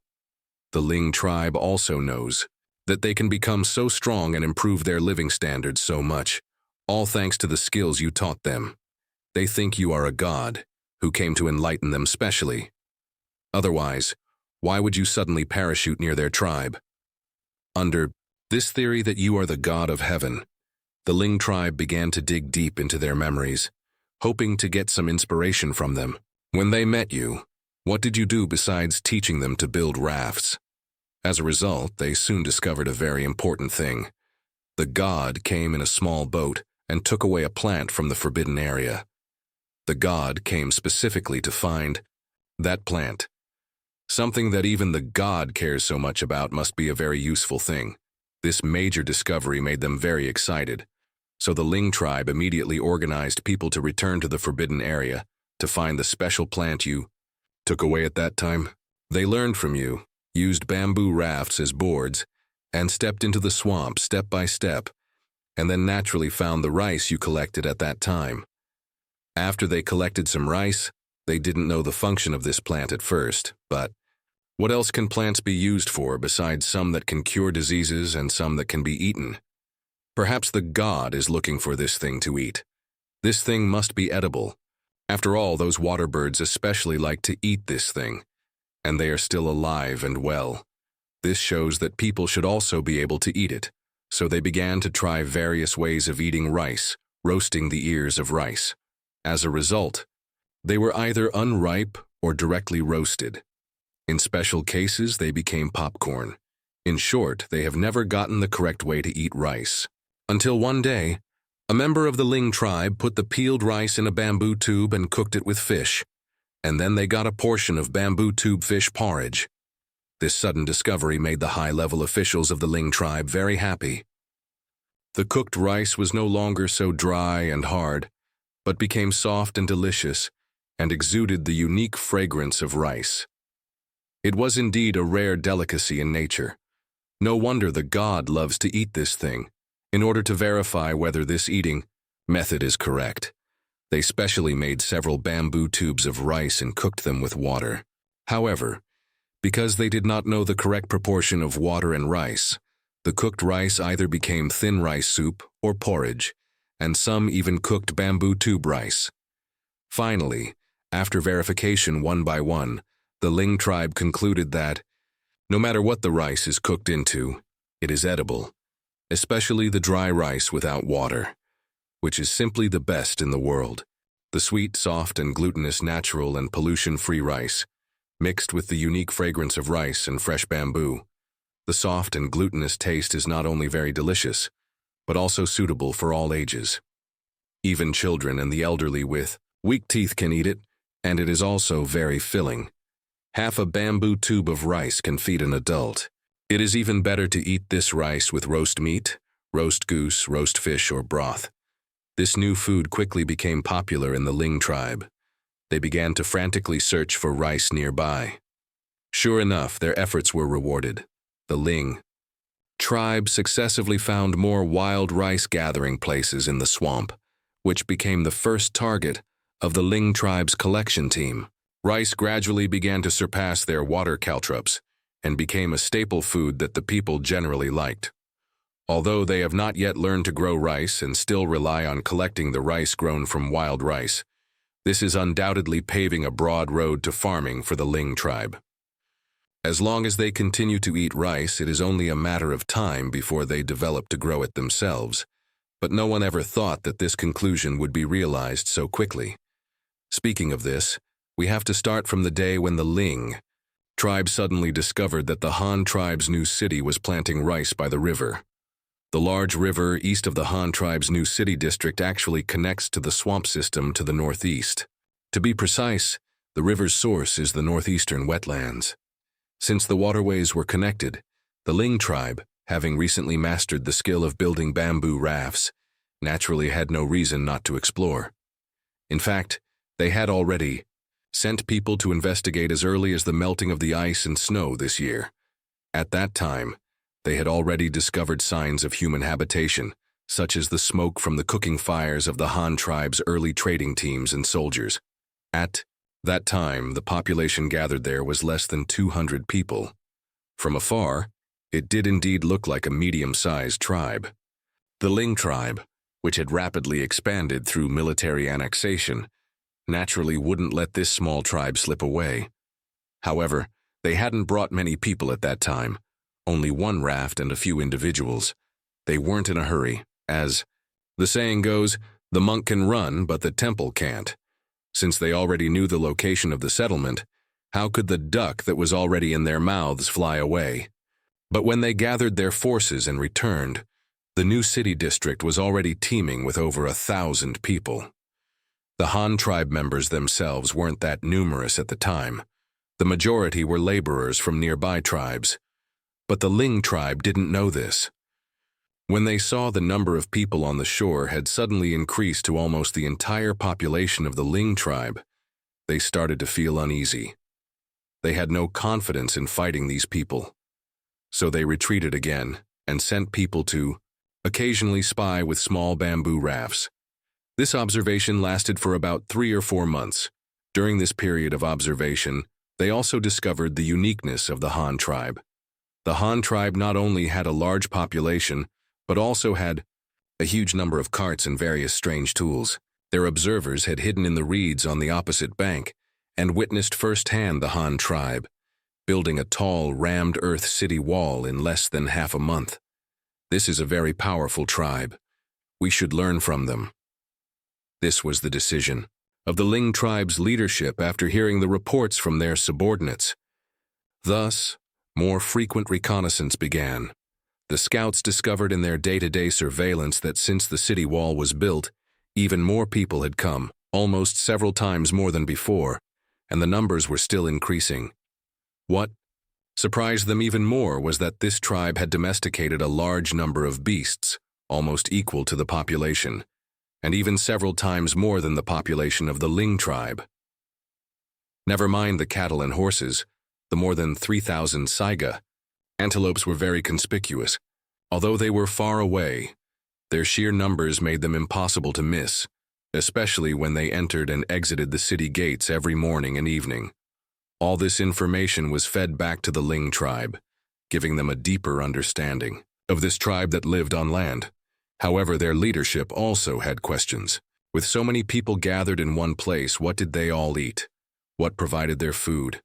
The Ling tribe also knows that they can become so strong and improve their living standards so much, all thanks to the skills you taught them. They think you are a god who came to enlighten them specially. Otherwise, why would you suddenly parachute near their tribe? Under this theory that you are the god of heaven, the Ling tribe began to dig deep into their memories, hoping to get some inspiration from them. When they met you, what did you do besides teaching them to build rafts? As a result, they soon discovered a very important thing. The god came in a small boat and took away a plant from the forbidden area. The god came specifically to find that plant. Something that even the god cares so much about must be a very useful thing. This major discovery made them very excited, so the Ling tribe immediately organized people to return to the forbidden area to find the special plant you took away at that time. They learned from you, used bamboo rafts as boards, and stepped into the swamp step by step, and then naturally found the rice you collected at that time. After they collected some rice, they didn't know the function of this plant at first, but what else can plants be used for besides some that can cure diseases and some that can be eaten? Perhaps the god is looking for this thing to eat. This thing must be edible. After all, those water birds especially like to eat this thing, and they are still alive and well. This shows that people should also be able to eat it, so they began to try various ways of eating rice, roasting the ears of rice. As a result, they were either unripe or directly roasted. In special cases, they became popcorn. In short, they have never gotten the correct way to eat rice. Until one day, a member of the Ling tribe put the peeled rice in a bamboo tube and cooked it with fish, and then they got a portion of bamboo tube fish porridge. This sudden discovery made the high-level officials of the Ling tribe very happy. The cooked rice was no longer so dry and hard, but became soft and delicious, and exuded the unique fragrance of rice. It was indeed a rare delicacy in nature. No wonder the god loves to eat this thing. In order to verify whether this eating method is correct, they specially made several bamboo tubes of rice and cooked them with water. However, because they did not know the correct proportion of water and rice, the cooked rice either became thin rice soup or porridge, and some even cooked bamboo tube rice. Finally, after verification one by one, the Ling tribe concluded that, no matter what the rice is cooked into, it is edible, especially the dry rice without water, which is simply the best in the world. The sweet, soft, and glutinous natural and pollution-free rice, mixed with the unique fragrance of rice and fresh bamboo. The soft and glutinous taste is not only very delicious, but also suitable for all ages. Even children and the elderly with weak teeth can eat it, and it is also very filling. Half a bamboo tube of rice can feed an adult. It is even better to eat this rice with roast meat, roast goose, roast fish, or broth. This new food quickly became popular in the Ling tribe. They began to frantically search for rice nearby. Sure enough, their efforts were rewarded. The Ling tribe successively found more wild rice gathering places in the swamp, which became the first target of the Ling tribe's collection team. Rice gradually began to surpass their water caltrops and became a staple food that the people generally liked. Although they have not yet learned to grow rice and still rely on collecting the rice grown from wild rice, this is undoubtedly paving a broad road to farming for the Ling tribe. As long as they continue to eat rice, it is only a matter of time before they develop to grow it themselves. But no one ever thought that this conclusion would be realized so quickly. Speaking of this, we have to start from the day when the Ling tribe suddenly discovered that the Han tribe's new city was planting rice by the river. The large river east of the Han tribe's new city district actually connects to the swamp system to the northeast. To be precise, the river's source is the northeastern wetlands. Since the waterways were connected, the Ling tribe, having recently mastered the skill of building bamboo rafts, naturally had no reason not to explore. In fact, they had already sent people to investigate as early as the melting of the ice and snow this year. At that time, they had already discovered signs of human habitation, such as the smoke from the cooking fires of the Han tribe's early trading teams and soldiers. At that time, the population gathered there was less than 200 people. From afar, it did indeed look like a medium-sized tribe. The Ling tribe, which had rapidly expanded through military annexation, naturally wouldn't let this small tribe slip away. However, they hadn't brought many people at that time, only one raft and a few individuals. They weren't in a hurry, as the saying goes, the monk can run, but the temple can't. Since they already knew the location of the settlement, how could the duck that was already in their mouths fly away? But when they gathered their forces and returned, the new city district was already teeming with over 1,000 people. The Han tribe members themselves weren't that numerous at the time. The majority were laborers from nearby tribes. But the Ling tribe didn't know this. When they saw the number of people on the shore had suddenly increased to almost the entire population of the Ling tribe, they started to feel uneasy. They had no confidence in fighting these people. So they retreated again and sent people to occasionally spy with small bamboo rafts. This observation lasted for about 3 or 4 months. During this period of observation, they also discovered the uniqueness of the Han tribe. The Han tribe not only had a large population, but also had a huge number of carts and various strange tools. Their observers had hidden in the reeds on the opposite bank and witnessed firsthand the Han tribe building a tall, rammed earth city wall in less than half a month. This is a very powerful tribe. We should learn from them. This was the decision of the Ling tribe's leadership after hearing the reports from their subordinates. Thus, more frequent reconnaissance began. The scouts discovered in their day-to-day surveillance that since the city wall was built, even more people had come, almost several times more than before, and the numbers were still increasing. What surprised them even more was that this tribe had domesticated a large number of beasts, almost equal to the population, and even several times more than the population of the Ling tribe. Never mind the cattle and horses, the more than 3,000 saiga. Antelopes were very conspicuous. Although they were far away, their sheer numbers made them impossible to miss, especially when they entered and exited the city gates every morning and evening. All this information was fed back to the Ling tribe, giving them a deeper understanding of this tribe that lived on land. However, their leadership also had questions. With so many people gathered in one place, what did they all eat? What provided their food?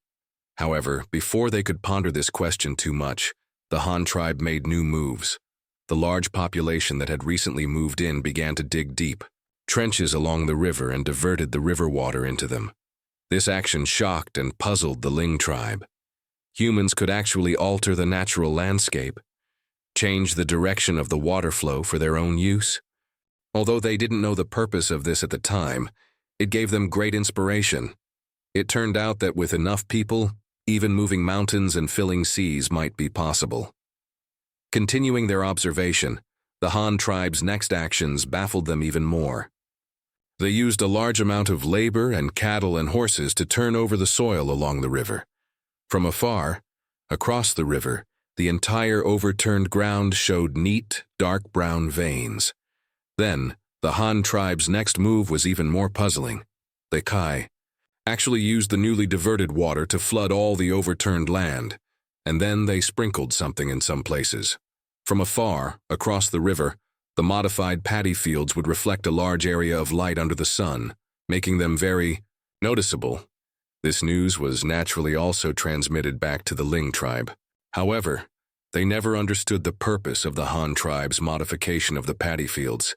However, before they could ponder this question too much, the Han tribe made new moves. The large population that had recently moved in began to dig deep trenches along the river and diverted the river water into them. This action shocked and puzzled the Ling tribe. Humans could actually alter the natural landscape, change the direction of the water flow for their own use. Although they didn't know the purpose of this at the time, it gave them great inspiration. It turned out that with enough people, even moving mountains and filling seas might be possible. Continuing their observation, the Han tribe's next actions baffled them even more. They used a large amount of labor and cattle and horses to turn over the soil along the river. From afar, across the river, the entire overturned ground showed neat, dark brown veins. Then, the Han tribe's next move was even more puzzling. They actually used the newly diverted water to flood all the overturned land, and then they sprinkled something in some places. From afar, across the river, the modified paddy fields would reflect a large area of light under the sun, making them very noticeable. This news was naturally also transmitted back to the Ling tribe. However, they never understood the purpose of the Han tribe's modification of the paddy fields.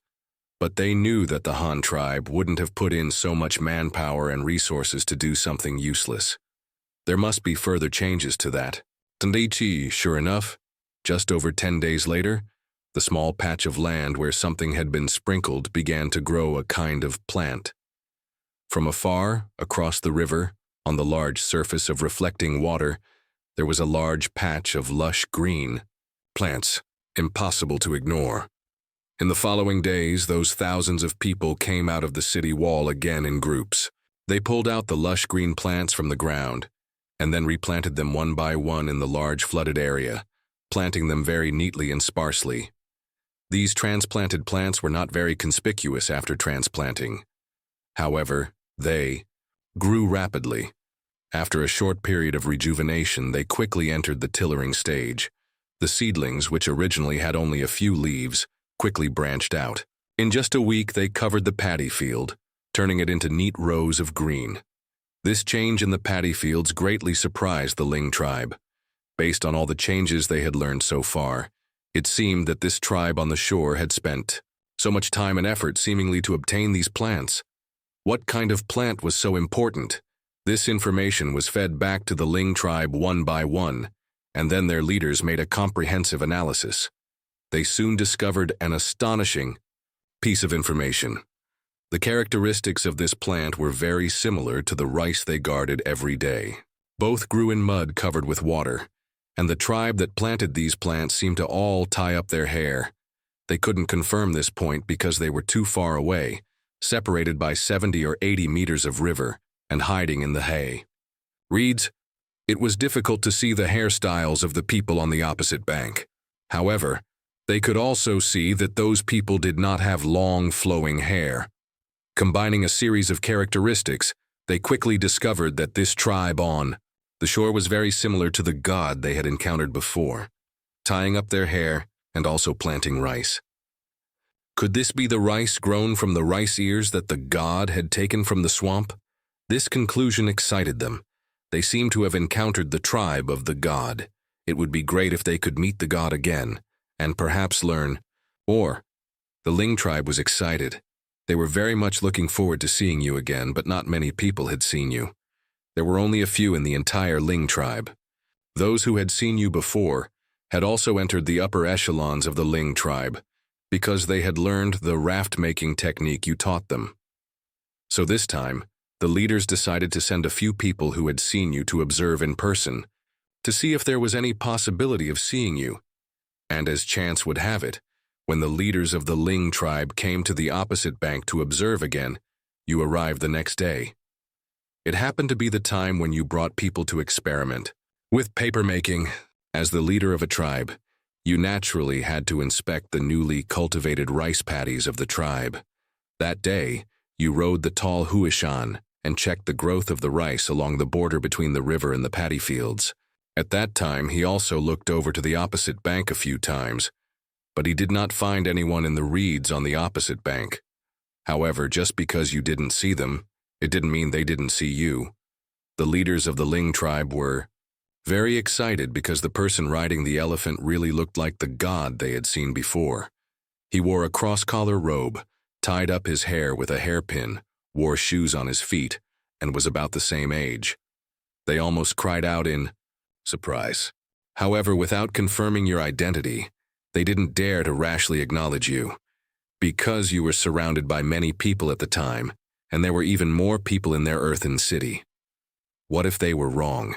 But they knew that the Han tribe wouldn't have put in so much manpower and resources to do something useless. There must be further changes to that. Tendichi, sure enough, just over 10 days later, the small patch of land where something had been sprinkled began to grow a kind of plant. From afar, across the river, on the large surface of reflecting water, there was a large patch of lush green plants, impossible to ignore. In the following days, those thousands of people came out of the city wall again in groups. They pulled out the lush green plants from the ground, and then replanted them one by one in the large flooded area, planting them very neatly and sparsely. These transplanted plants were not very conspicuous after transplanting. However, they grew rapidly. After a short period of rejuvenation, they quickly entered the tillering stage. The seedlings, which originally had only a few leaves, quickly branched out. In just a week, they covered the paddy field, turning it into neat rows of green. This change in the paddy fields greatly surprised the Ling tribe. Based on all the changes they had learned so far, it seemed that this tribe on the shore had spent so much time and effort seemingly to obtain these plants. What kind of plant was so important? This information was fed back to the Ling tribe one by one, and then their leaders made a comprehensive analysis. They soon discovered an astonishing piece of information. The characteristics of this plant were very similar to the rice they guarded every day. Both grew in mud covered with water, and the tribe that planted these plants seemed to all tie up their hair. They couldn't confirm this point because they were too far away, separated by 70 or 80 meters of river, and hiding in the hay. Reads, it was difficult to see the hairstyles of the people on the opposite bank. However, they could also see that those people did not have long, flowing hair. Combining a series of characteristics, they quickly discovered that this tribe on the shore was very similar to the god they had encountered before, tying up their hair and also planting rice. Could this be the rice grown from the rice ears that the god had taken from the swamp? This conclusion excited them. They seemed to have encountered the tribe of the god. It would be great if they could meet the god again, and perhaps learn more. The Ling tribe was excited. They were very much looking forward to seeing you again, but not many people had seen you. There were only a few in the entire Ling tribe. Those who had seen you before had also entered the upper echelons of the Ling tribe because they had learned the raft-making technique you taught them. So this time, the leaders decided to send a few people who had seen you to observe in person, to see if there was any possibility of seeing you. And as chance would have it, when the leaders of the Ling tribe came to the opposite bank to observe again, you arrived the next day. It happened to be the time when you brought people to experiment. With papermaking, as the leader of a tribe, you naturally had to inspect the newly cultivated rice paddies of the tribe. That day, you rode the tall huishan and checked the growth of the rice along the border between the river and the paddy fields. At that time, he also looked over to the opposite bank a few times, but he did not find anyone in the reeds on the opposite bank. However, just because you didn't see them, it didn't mean they didn't see you. The leaders of the Ling tribe were very excited because the person riding the elephant really looked like the god they had seen before. He wore a cross-collar robe, tied up his hair with a hairpin, wore shoes on his feet, and was about the same age. They almost cried out in surprise. However, without confirming your identity, they didn't dare to rashly acknowledge you. Because you were surrounded by many people at the time, and there were even more people in their earthen city. What if they were wrong?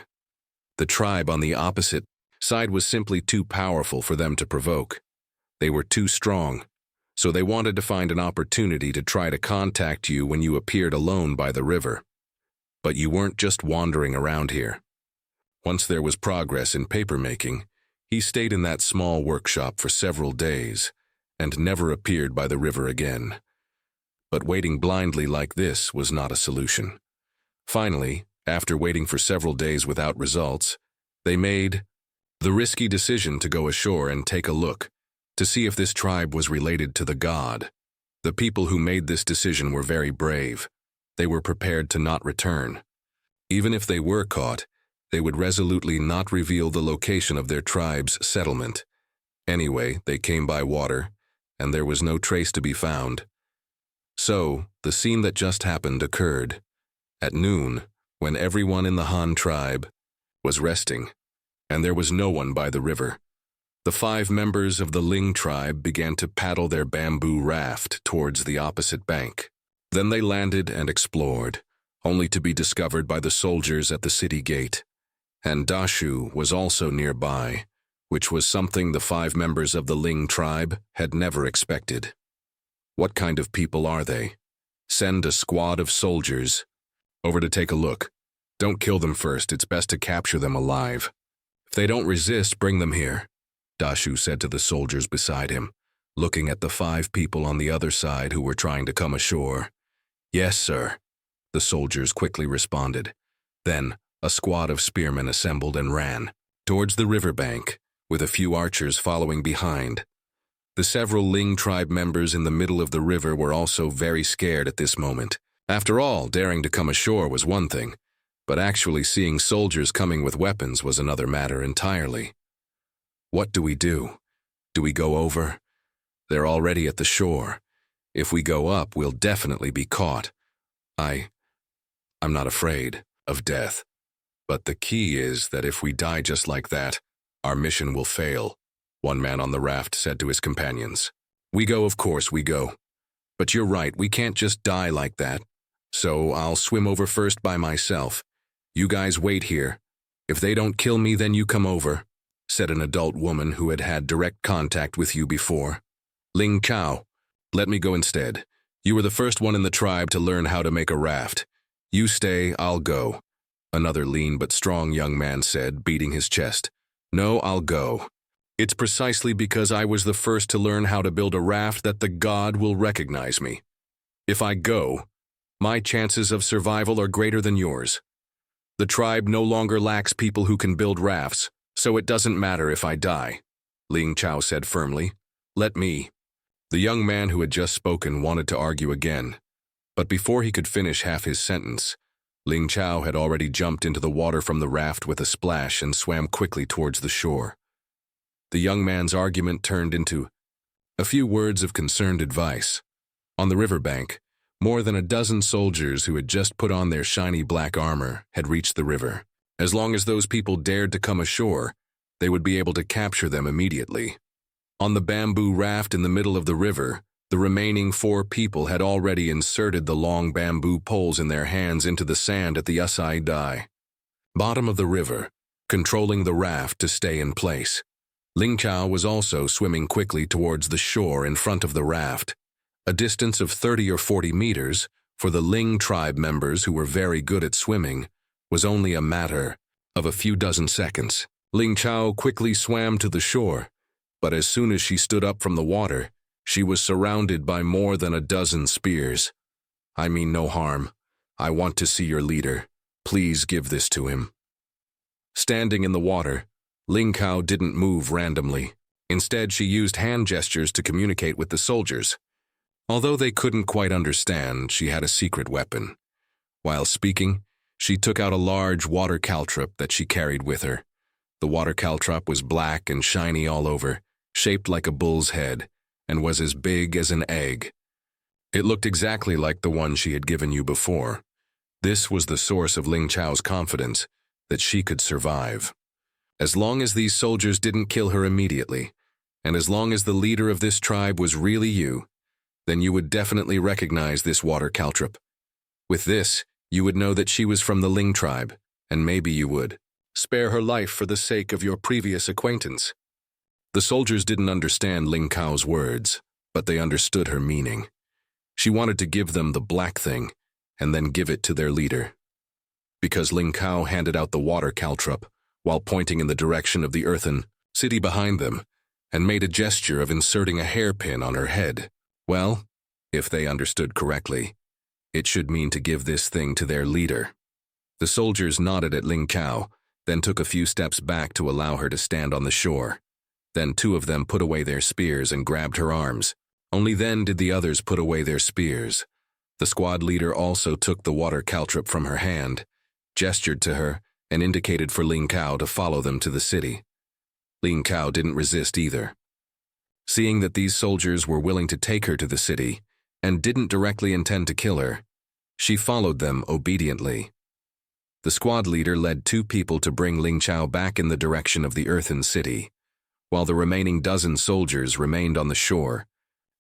The tribe on the opposite side was simply too powerful for them to provoke. They were too strong, so they wanted to find an opportunity to try to contact you when you appeared alone by the river. But you weren't just wandering around here. Once there was progress in papermaking, he stayed in that small workshop for several days and never appeared by the river again. But waiting blindly like this was not a solution. Finally, after waiting for several days without results, they made the risky decision to go ashore and take a look, to see if this tribe was related to the god. The people who made this decision were very brave. They were prepared to not return. Even if they were caught, they would resolutely not reveal the location of their tribe's settlement. Anyway, they came by water, and there was no trace to be found. So, the scene that just happened occurred. At noon, when everyone in the Han tribe was resting, and there was no one by the river, the 5 members of the Ling tribe began to paddle their bamboo raft towards the opposite bank. Then they landed and explored, only to be discovered by the soldiers at the city gate. And Dashu was also nearby, which was something the 5 members of the Ling tribe had never expected. What kind of people are they? Send a squad of soldiers over to take a look. Don't kill them first, it's best to capture them alive. If they don't resist, bring them here, Dashu said to the soldiers beside him, looking at the 5 people on the other side who were trying to come ashore. Yes, sir, the soldiers quickly responded. Then, a squad of spearmen assembled and ran towards the riverbank, with a few archers following behind. The several Ling tribe members in the middle of the river were also very scared at this moment. After all, daring to come ashore was one thing, but actually seeing soldiers coming with weapons was another matter entirely. What do we do? Do we go over? They're already at the shore. If we go up, we'll definitely be caught. I'm not afraid of death. But the key is that if we die just like that, our mission will fail, one man on the raft said to his companions. We go, of course we go. But you're right, we can't just die like that. So I'll swim over first by myself. You guys wait here. If they don't kill me, then you come over, said an adult woman who had had direct contact with you before. Ling Chao, let me go instead. You were the first one in the tribe to learn how to make a raft. You stay, I'll go, another lean but strong young man said, beating his chest. No, I'll go. It's precisely because I was the first to learn how to build a raft that the god will recognize me. If I go, my chances of survival are greater than yours. The tribe no longer lacks people who can build rafts, so it doesn't matter if I die, Ling Chao said firmly. Let me. The young man who had just spoken wanted to argue again, but before he could finish half his sentence, Ling Chao had already jumped into the water from the raft with a splash and swam quickly towards the shore. The young man's argument turned into a few words of concerned advice. On the riverbank, more than a dozen soldiers who had just put on their shiny black armor had reached the river. As long as those people dared to come ashore, they would be able to capture them immediately. On the bamboo raft in the middle of the river, the remaining 4 people had already inserted the long bamboo poles in their hands into the sand at the side. Bottom of the river, controlling the raft to stay in place. Ling Chao was also swimming quickly towards the shore in front of the raft, a distance of 30 or 40 meters. For the Ling tribe members who were very good at swimming, was only a matter of a few dozen seconds. Ling Chao quickly swam to the shore, but as soon as she stood up from the water, she was surrounded by more than a dozen spears. I mean no harm. I want to see your leader. Please give this to him. Standing in the water, Ling Chao didn't move randomly. Instead, she used hand gestures to communicate with the soldiers. Although they couldn't quite understand, she had a secret weapon. While speaking, she took out a large water caltrop that she carried with her. The water caltrop was black and shiny all over, shaped like a bull's head, and was as big as an egg. It looked exactly like the one she had given you before. This was the source of Ling Chao's confidence that she could survive. As long as these soldiers didn't kill her immediately, and as long as the leader of this tribe was really you, then you would definitely recognize this water caltrop. With this, you would know that she was from the Ling tribe, and maybe you would spare her life for the sake of your previous acquaintance. The soldiers didn't understand Ling Chao's words, but they understood her meaning. She wanted to give them the black thing, and then give it to their leader. Because Ling Chao handed out the water caltrop, while pointing in the direction of the earthen city behind them, and made a gesture of inserting a hairpin on her head. Well, if they understood correctly, it should mean to give this thing to their leader. The soldiers nodded at Ling Chao, then took a few steps back to allow her to stand on the shore. Then 2 of them put away their spears and grabbed her arms. Only then did the others put away their spears. The squad leader also took the water caltrop from her hand, gestured to her, and indicated for Ling Chao to follow them to the city. Ling Chao didn't resist either. Seeing that these soldiers were willing to take her to the city, and didn't directly intend to kill her, she followed them obediently. The squad leader led 2 people to bring Ling Chao back in the direction of the earthen city, while the remaining dozen soldiers remained on the shore,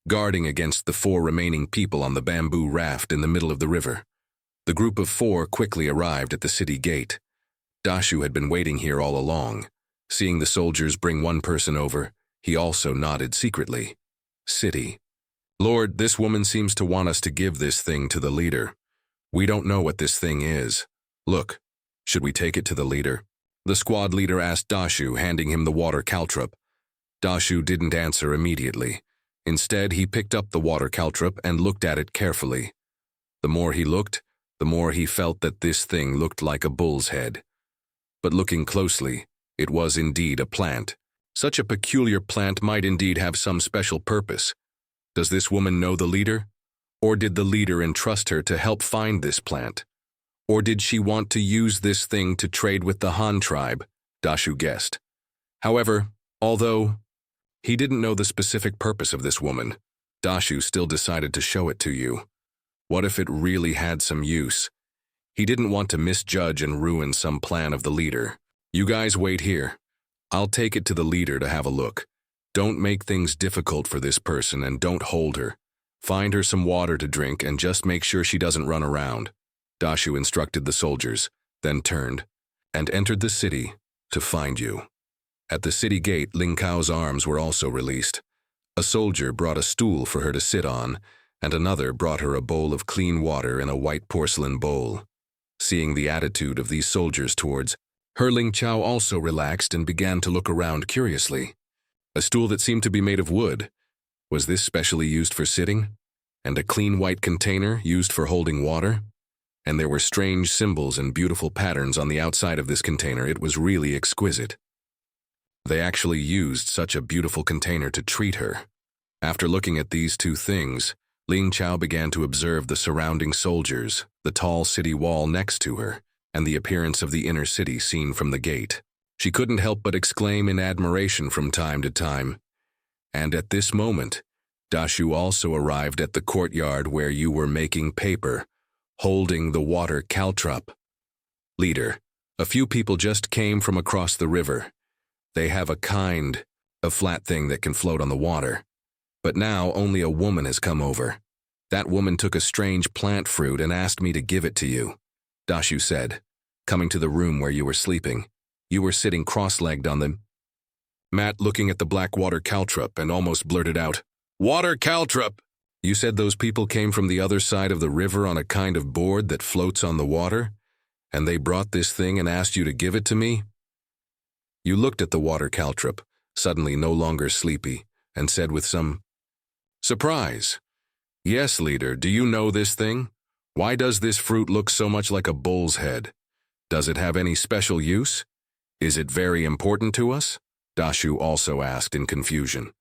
guarding against the 4 remaining people on the bamboo raft in the middle of the river. The group of 4 quickly arrived at the city gate. Dashu had been waiting here all along. Seeing the soldiers bring 1 person over, he also nodded secretly. City. Lord, this woman seems to want us to give this thing to the leader. We don't know what this thing is. Look, should we take it to the leader? The squad leader asked Dashu, handing him the water caltrop. Dashu didn't answer immediately. Instead, he picked up the water caltrop and looked at it carefully. The more he looked, the more he felt that this thing looked like a bull's head. But looking closely, it was indeed a plant. Such a peculiar plant might indeed have some special purpose. Does this woman know the leader? Or did the leader entrust her to help find this plant? Or did she want to use this thing to trade with the Han tribe? Dashu guessed. However, although he didn't know the specific purpose of this woman, Dashu still decided to show it to you. What if it really had some use? He didn't want to misjudge and ruin some plan of the leader. You guys wait here. I'll take it to the leader to have a look. Don't make things difficult for this person and don't hold her. Find her some water to drink and just make sure she doesn't run around. Dashu instructed the soldiers, then turned and entered the city to find you. At the city gate, Ling Chao's arms were also released. A soldier brought a stool for her to sit on, and another brought her a bowl of clean water in a white porcelain bowl. Seeing the attitude of these soldiers towards her, Ling Chao also relaxed and began to look around curiously. A stool that seemed to be made of wood. Was this specially used for sitting? And a clean white container used for holding water? And there were strange symbols and beautiful patterns on the outside of this container. It was really exquisite. They actually used such a beautiful container to treat her. After looking at these 2 things, Ling Chao began to observe the surrounding soldiers, the tall city wall next to her, and the appearance of the inner city seen from the gate. She couldn't help but exclaim in admiration from time to time. And at this moment, Dashu also arrived at the courtyard where you were making paper, holding the water caltrop. Leader, a few people just came from across the river. They have a flat thing that can float on the water. But now only a woman has come over. That woman took a strange plant fruit and asked me to give it to you, Dashu said, coming to the room where you were sleeping. You were sitting cross-legged on the mat looking at the black water caltrop and almost blurted out, "Water caltrop! You said those people came from the other side of the river on a kind of board that floats on the water, and they brought this thing and asked you to give it to me?" You looked at the water caltrop, suddenly no longer sleepy, and said with some surprise, "Yes, leader, do you know this thing? Why does this fruit look so much like a bull's head? Does it have any special use? Is it very important to us?" Dashu also asked in confusion.